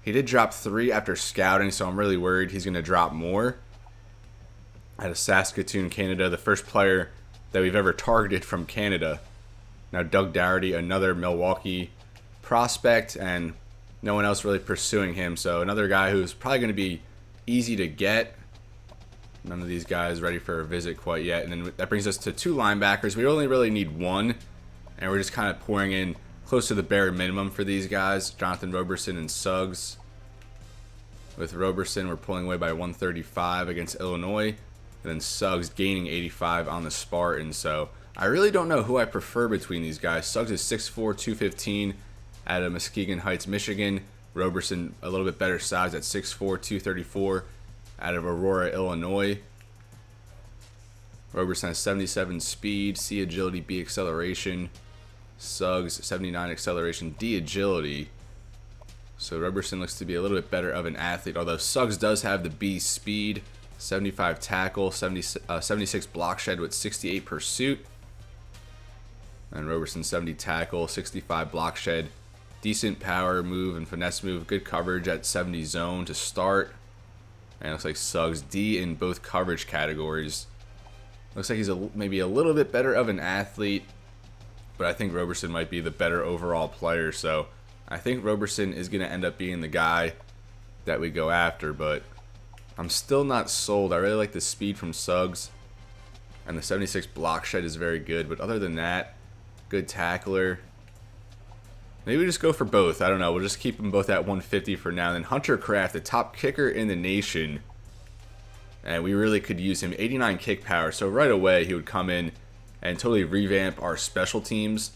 He did drop 3 after scouting, so I'm really worried he's going to drop more. Out of Saskatoon, Canada, the first player that we've ever targeted from Canada. Now Doug Dougherty, another Milwaukee prospect, and no one else really pursuing him. So another guy who's probably going to be easy to get. None of these guys ready for a visit quite yet. And then that brings us to 2 linebackers. We only really need 1, and we're just kind of pouring in close to the bare minimum for these guys, Jonathan Roberson and Suggs. With Roberson, we're pulling away by 135 against Illinois, and then Suggs gaining 85 on the Spartans. So I really don't know who I prefer between these guys. Suggs is 6'4", 215 out of Muskegon Heights, Michigan. Roberson, a little bit better size at 6'4", 234 out of Aurora, Illinois. Roberson has 77 speed, C agility, B acceleration. Suggs 79 acceleration, D agility. So Roberson looks to be a little bit better of an athlete, although Suggs does have the B speed, 75 tackle, 76 block shed with 68 pursuit. And Roberson 70 tackle, 65 block shed, decent power move and finesse move, good coverage at 70 zone to start. And it looks like Suggs D in both coverage categories. Looks like he's maybe a little bit better of an athlete, but I think Roberson might be the better overall player. So I think Roberson is going to end up being the guy that we go after, but I'm still not sold. I really like the speed from Suggs, and the 76 block shed is very good, but other than that, good tackler. Maybe we just go for both. I don't know. We'll just keep them both at 150 for now. And then Hunter Kraft, the top kicker in the nation, and we really could use him. 89 kick power, so right away he would come in and totally revamp our special teams.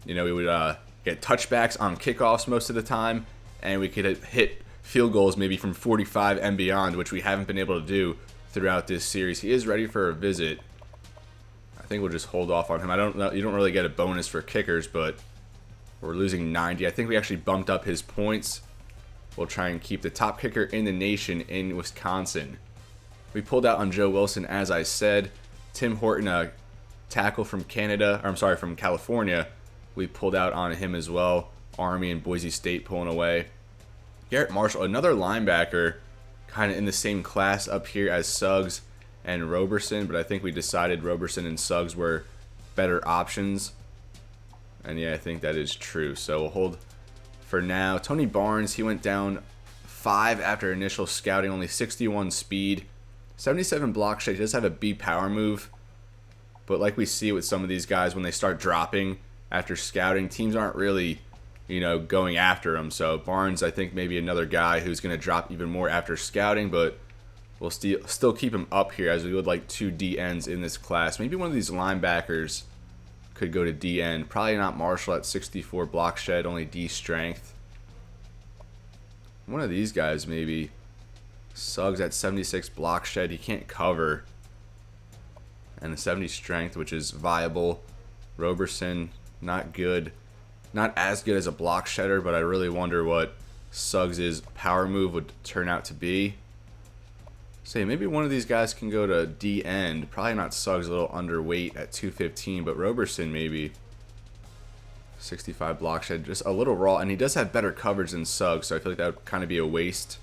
You know, we would get touchbacks on kickoffs most of the time, and we could hit field goals maybe from 45 and beyond, which we haven't been able to do throughout this series. He is ready for a visit. I think we'll just hold off on him. I don't know. You don't really get a bonus for kickers, but we're losing 90. I think we actually bumped up his points. We'll try and keep the top kicker in the nation in Wisconsin. We pulled out on Joe Wilson, as I said. Tim Horton, a tackle from from California. We pulled out on him as well. Army and Boise State pulling away. Garrett Marshall, another linebacker, kind of in the same class up here as Suggs and Roberson, but I think we decided Roberson and Suggs were better options. And yeah, I think that is true. So we'll hold for now. Tony Barnes, he went down 5 after initial scouting, only 61 speed. 77 block shed. He does have a B power move, but like we see with some of these guys, when they start dropping after scouting, teams aren't really, going after him. So Barnes, I think maybe another guy who's going to drop even more after scouting, but we'll still keep him up here as we would like 2 D ends in this class. Maybe one of these linebackers could go to D end. Probably not Marshall at 64 block shed, only D strength. One of these guys maybe. Suggs at 76 block shed, he can't cover. And the 70 strength, which is viable. Roberson, not good. Not as good as a block shedder, but I really wonder what Suggs' power move would turn out to be. Say, maybe one of these guys can go to D end. Probably not Suggs, a little underweight at 215, but Roberson maybe. 65 block shed, just a little raw. And he does have better coverage than Suggs, so I feel like that would kind of be a waste.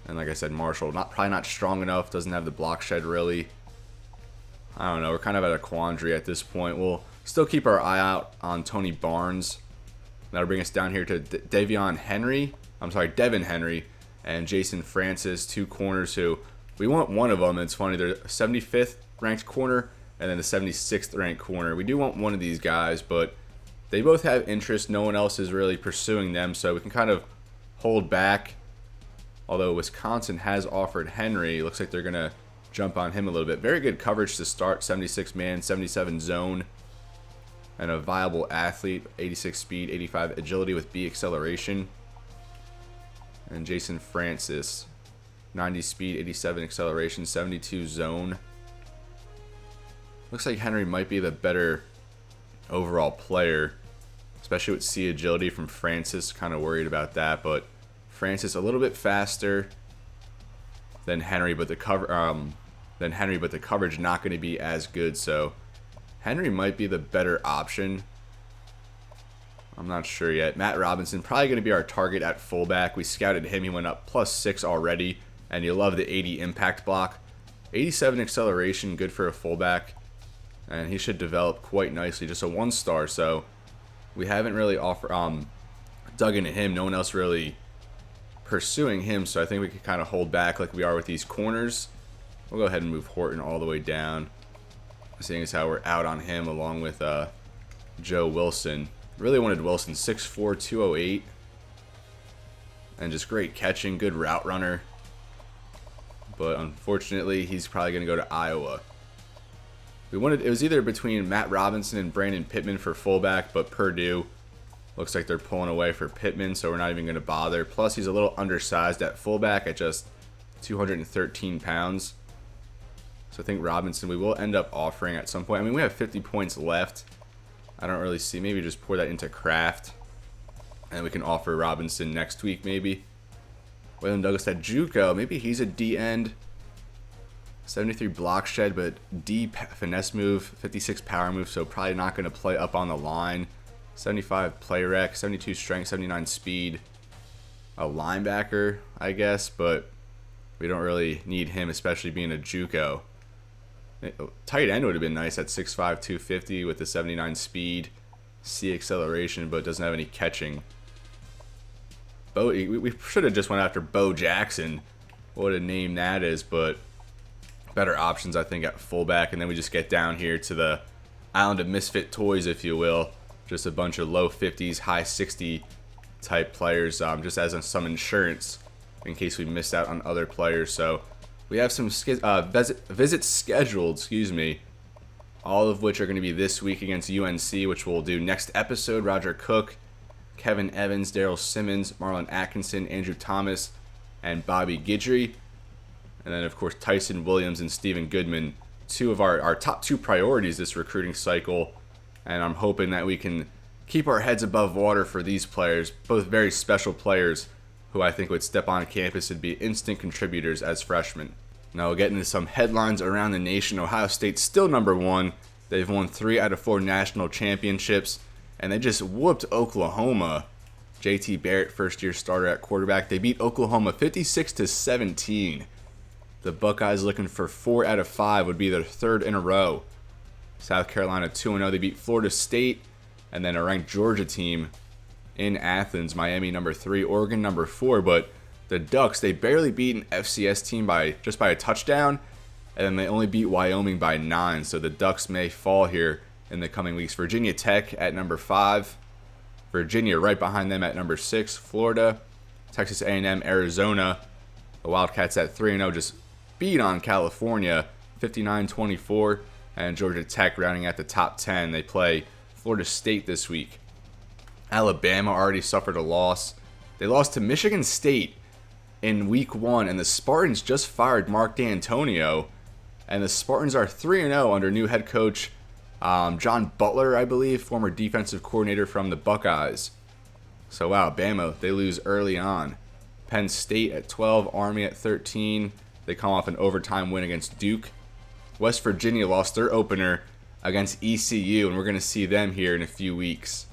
And like I said, Marshall, probably not strong enough, doesn't have the block shed really. I don't know, we're kind of at a quandary at this point. We'll still keep our eye out on Tony Barnes. That'll bring us down here to Devin Henry and Jason Francis, 2 corners who we want one of them. It's funny, they're 75th ranked corner and then the 76th ranked corner. We do want one of these guys, but they both have interest. No one else is really pursuing them, so we can kind of hold back. Although Wisconsin has offered Henry, looks like they're going to jump on him a little bit. Very good coverage to start, 76 man, 77 zone, and a viable athlete, 86 speed, 85 agility with B acceleration. And Jason Francis, 90 speed, 87 acceleration, 72 zone. Looks like Henry might be the better overall player, especially with C agility from Francis. Kind of worried about that, but Francis a little bit faster than Henry, but the coverage not going to be as good. So Henry might be the better option. I'm not sure yet. Matt Robinson probably going to be our target at fullback. We scouted him. He went up +6 already, and you love the 80 impact block, 87 acceleration, good for a fullback, and he should develop quite nicely. Just a 1-star. So we haven't really dug into him. No one else really pursuing him, so I think we could kind of hold back like we are with these corners. We'll go ahead and move Horton all the way down, seeing as how we're out on him along with Joe Wilson. Really wanted Wilson, 6'4", 208. And just great catching, good route runner. But unfortunately, he's probably going to go to Iowa. It was either between Matt Robinson and Brandon Pittman for fullback, but Purdue looks like they're pulling away for Pittman, so we're not even going to bother. Plus, he's a little undersized at fullback at just 213 pounds. So I think Robinson we will end up offering at some point. I mean, we have 50 points left. I don't really see. Maybe just pour that into Kraft. And we can offer Robinson next week, maybe. Waylon Douglas at JUCO. Maybe he's a D end. 73 block shed, but D finesse move, 56 power move, so probably not going to play up on the line. 75 play rec, 72 strength, 79 speed. A linebacker, I guess, but we don't really need him, especially being a JUCO. Tight end would have been nice at 6'5", 250 with the 79 speed, C acceleration, but doesn't have any catching. We should have just went after Bo Jackson. What a name that is, but better options, I think, at fullback. And then we just get down here to the island of misfit toys, if you will. Just a bunch of low 50s, high 60 type players, just as some insurance in case we miss out on other players. So we have some visits scheduled, all of which are going to be this week against UNC, which we'll do next episode. Roger Cook, Kevin Evans, Daryl Simmons, Marlon Atkinson, Andrew Thomas, and Bobby Guidry. And then, of course, Tyson Williams and Stephen Goodman, two of our top two priorities this recruiting cycle. And I'm hoping that we can keep our heads above water for these players, both very special players who I think would step on campus and be instant contributors as freshmen. Now we'll get into some headlines around the nation. Ohio State's still number one. They've won 3 out of 4 national championships, and they just whooped Oklahoma. JT Barrett, first-year starter at quarterback. They beat Oklahoma 56-17. The Buckeyes looking for 4 out of 5, would be their 3rd in a row. South Carolina 2-0. They beat Florida State, and then a ranked Georgia team in Athens. Miami number 3, Oregon number 4, but the Ducks, they barely beat an FCS team by a touchdown, and then they only beat Wyoming by 9, so the Ducks may fall here in the coming weeks. Virginia Tech at number 5, Virginia right behind them at number 6, Florida, Texas A&M, Arizona. The Wildcats at 3-0 just beat on California 59-24, and Georgia Tech rounding at the top 10. They play Florida State this week. Alabama already suffered a loss. They lost to Michigan State in week 1, and the Spartans just fired Mark D'Antonio, and the Spartans are 3-0 under new head coach John Butler, I believe, former defensive coordinator from the Buckeyes. So wow, Bama, they lose early on. Penn State at 12, Army at 13. They come off an overtime win against Duke. West Virginia lost their opener against ECU, and we're going to see them here in a few weeks.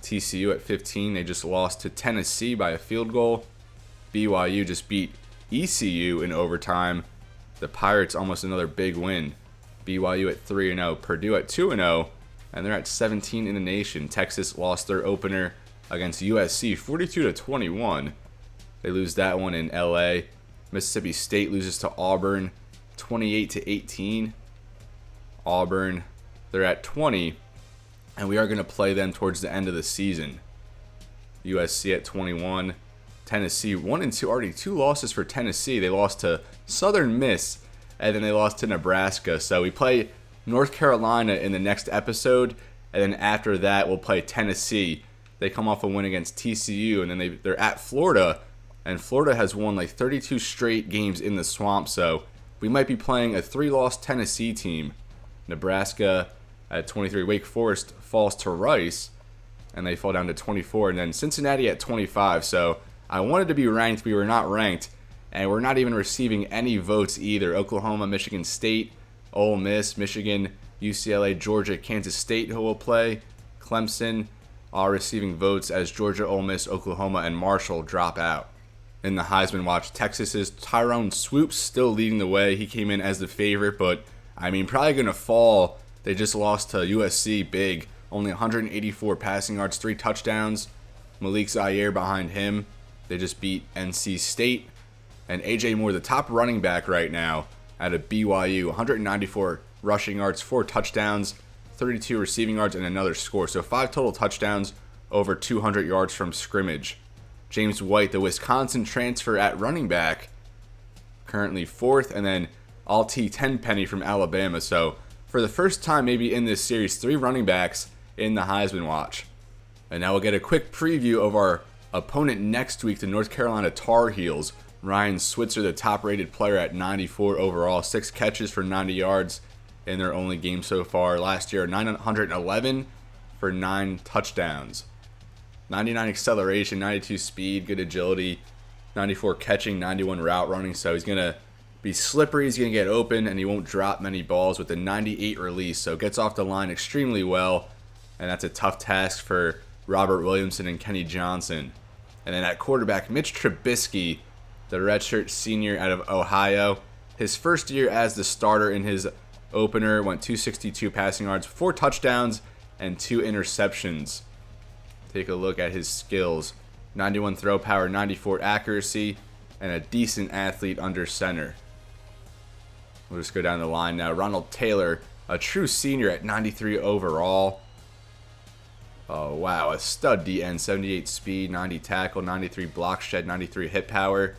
TCU at 15, they just lost to Tennessee by a field goal. BYU just beat ECU in overtime. The Pirates almost another big win. BYU at 3-0, Purdue at 2-0, and they're at 17 in the nation. Texas lost their opener against USC 42-21. They lose that one in LA. Mississippi State loses to Auburn 28-18. Auburn, they're at 20, and we are going to play them towards the end of the season. USC at 21. Tennessee 1-2, already 2 losses for Tennessee. They lost to Southern Miss, and then they lost to Nebraska. So we play North Carolina in the next episode, and then after that we'll play Tennessee. They come off a win against TCU, and then they're at Florida, and Florida has won like 32 straight games in the swamp. So we might be playing a 3-loss Tennessee team. Nebraska at 23. Wake Forest falls to Rice, and they fall down to 24, and then Cincinnati at 25. So I wanted to be ranked. We were not ranked, and we're not even receiving any votes either. Oklahoma, Michigan State, Ole Miss, Michigan, UCLA, Georgia, Kansas State, who will play. Clemson are receiving votes as Georgia, Ole Miss, Oklahoma, and Marshall drop out. In the Heisman watch, Texas's Tyrone Swoops still leading the way. He came in as the favorite, but I mean, probably going to fall. They just lost to USC big. Only 184 passing yards, 3 touchdowns. Malik Zaire behind him. They just beat NC State. And AJ Moore, the top running back right now out of BYU, 194 rushing yards, 4 touchdowns, 32 receiving yards, and another score. So 5 total touchdowns, over 200 yards from scrimmage. James White, the Wisconsin transfer at running back, currently 4th, and then Alti Tenpenny from Alabama. So for the first time maybe in this series, 3 running backs in the Heisman watch. And now we'll get a quick preview of our opponent next week, the North Carolina Tar Heels. Ryan Switzer, the top-rated player at 94 overall, 6 catches for 90 yards in their only game so far. Last year, 911 for 9 touchdowns. 99 acceleration, 92 speed, good agility, 94 catching, 91 route running. So he's going to be slippery, he's going to get open, and he won't drop many balls with a 98 release. So gets off the line extremely well, and that's a tough task for Robert Williamson and Kenny Johnson. And then at quarterback, Mitch Trubisky, the redshirt senior out of Ohio. His first year as the starter in his opener, went 262 passing yards, 4 touchdowns, and 2 interceptions. Take a look at his skills. 91 throw power, 94 accuracy, and a decent athlete under center. We'll just go down the line now. Ronald Taylor, a true senior at 93 overall. Oh, wow. A stud DN, 78 speed, 90 tackle, 93 block shed, 93 hit power.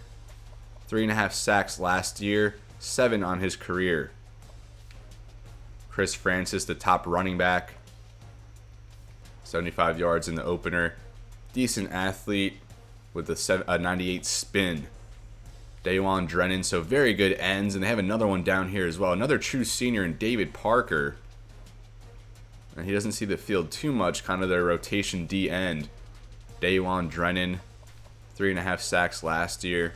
3.5 sacks last year, 7 on his career. Chris Francis, the top running back. 75 yards in the opener. Decent athlete with a 98 spin. Dajuan Drennan, so very good ends. And they have another one down here as well. Another true senior in David Parker. And he doesn't see the field too much, kind of their rotation D end. Dajuan Drennan, 3.5 sacks last year.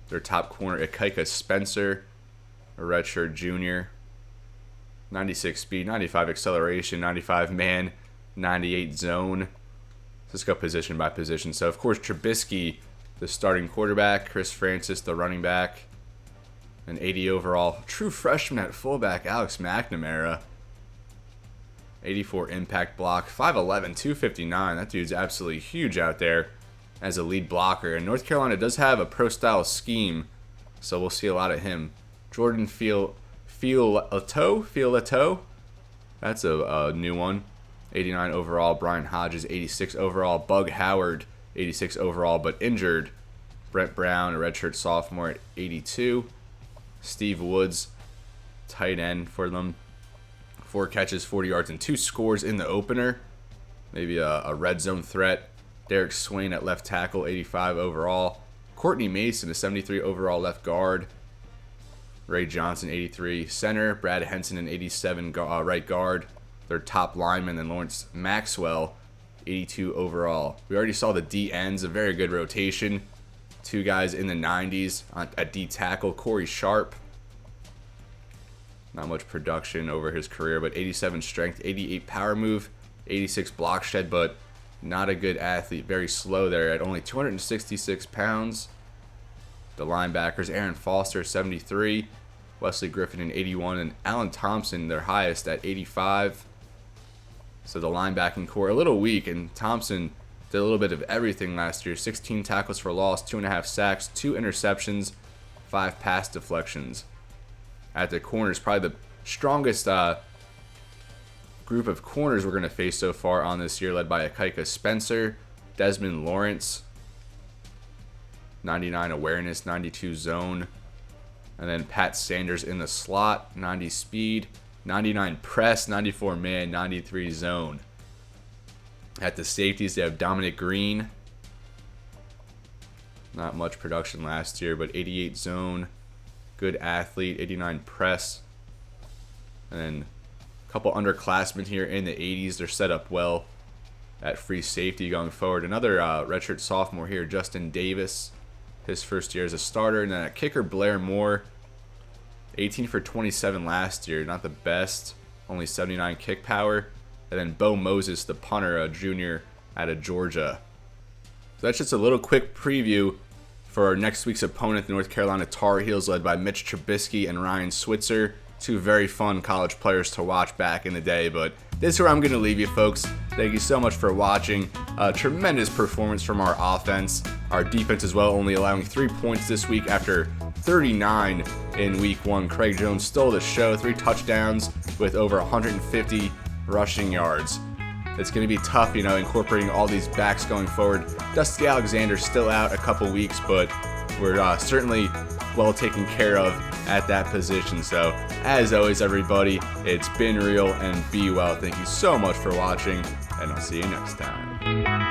Their top corner, Ikaika Spencer, a redshirt junior. 96 speed, 95 acceleration, 95 man, 98 zone. Let's go position by position. So, of course, Trubisky, the starting quarterback. Chris Francis, the running back. An 80 overall. True freshman at fullback, Alex McNamara. 84 impact block, 5'11", 259. That dude's absolutely huge out there as a lead blocker. And North Carolina does have a pro-style scheme, so we'll see a lot of him. Jordan Fiolato. That's a new one. 89 overall. Brian Hodges, 86 overall. Bug Howard, 86 overall, but injured. Brett Brown, a redshirt sophomore at 82. Steve Woods, tight end for them. 4 catches, 40 yards, and 2 scores in the opener. Maybe a red zone threat. Derek Swain at left tackle, 85 overall. Courtney Mason, a 73 overall left guard. Ray Johnson, 83 center. Brad Henson, an 87 right guard. Their top lineman. And Lawrence Maxwell, 82 overall. We already saw the D ends, a very good rotation. 2 guys in the 90s at D tackle. Corey Sharp. Not much production over his career, but 87 strength, 88 power move, 86 block shed, but not a good athlete. Very slow there at only 266 pounds. The linebackers, Aaron Foster, 73. Wesley Griffin, an 81. And Alan Thompson, their highest, at 85. So the linebacking core, a little weak. And Thompson did a little bit of everything last year. 16 tackles for loss, 2.5 sacks, 2 interceptions, 5 pass deflections. At the corners, probably the strongest group of corners we're going to face so far on this year, led by Ikaika Spencer, Desmond Lawrence, 99 awareness, 92 zone, and then Pat Sanders in the slot, 90 speed, 99 press, 94 man, 93 zone. At the safeties, they have Dominic Green. Not much production last year, but 88 zone. Good athlete, 89 press. And then a couple underclassmen here in the 80s. They're set up well at free safety going forward. Another redshirt sophomore here, Justin Davis. His first year as a starter. And then at kicker, Blair Moore. 18 for 27 last year. Not the best. Only 79 kick power. And then Bo Moses, the punter, a junior out of Georgia. So that's just a little quick preview for our next week's opponent, the North Carolina Tar Heels, led by Mitch Trubisky and Ryan Switzer. 2 very fun college players to watch back in the day. But this is where I'm going to leave you, folks. Thank you so much for watching. A tremendous performance from our offense. Our defense as well, only allowing 3 points this week after 39 in week 1. Craig Jones stole the show, 3 touchdowns with over 150 rushing yards. It's going to be tough, incorporating all these backs going forward. Dusty Alexander's still out a couple weeks, but we're certainly well taken care of at that position. So, as always, everybody, it's been real and be well. Thank you so much for watching, and I'll see you next time.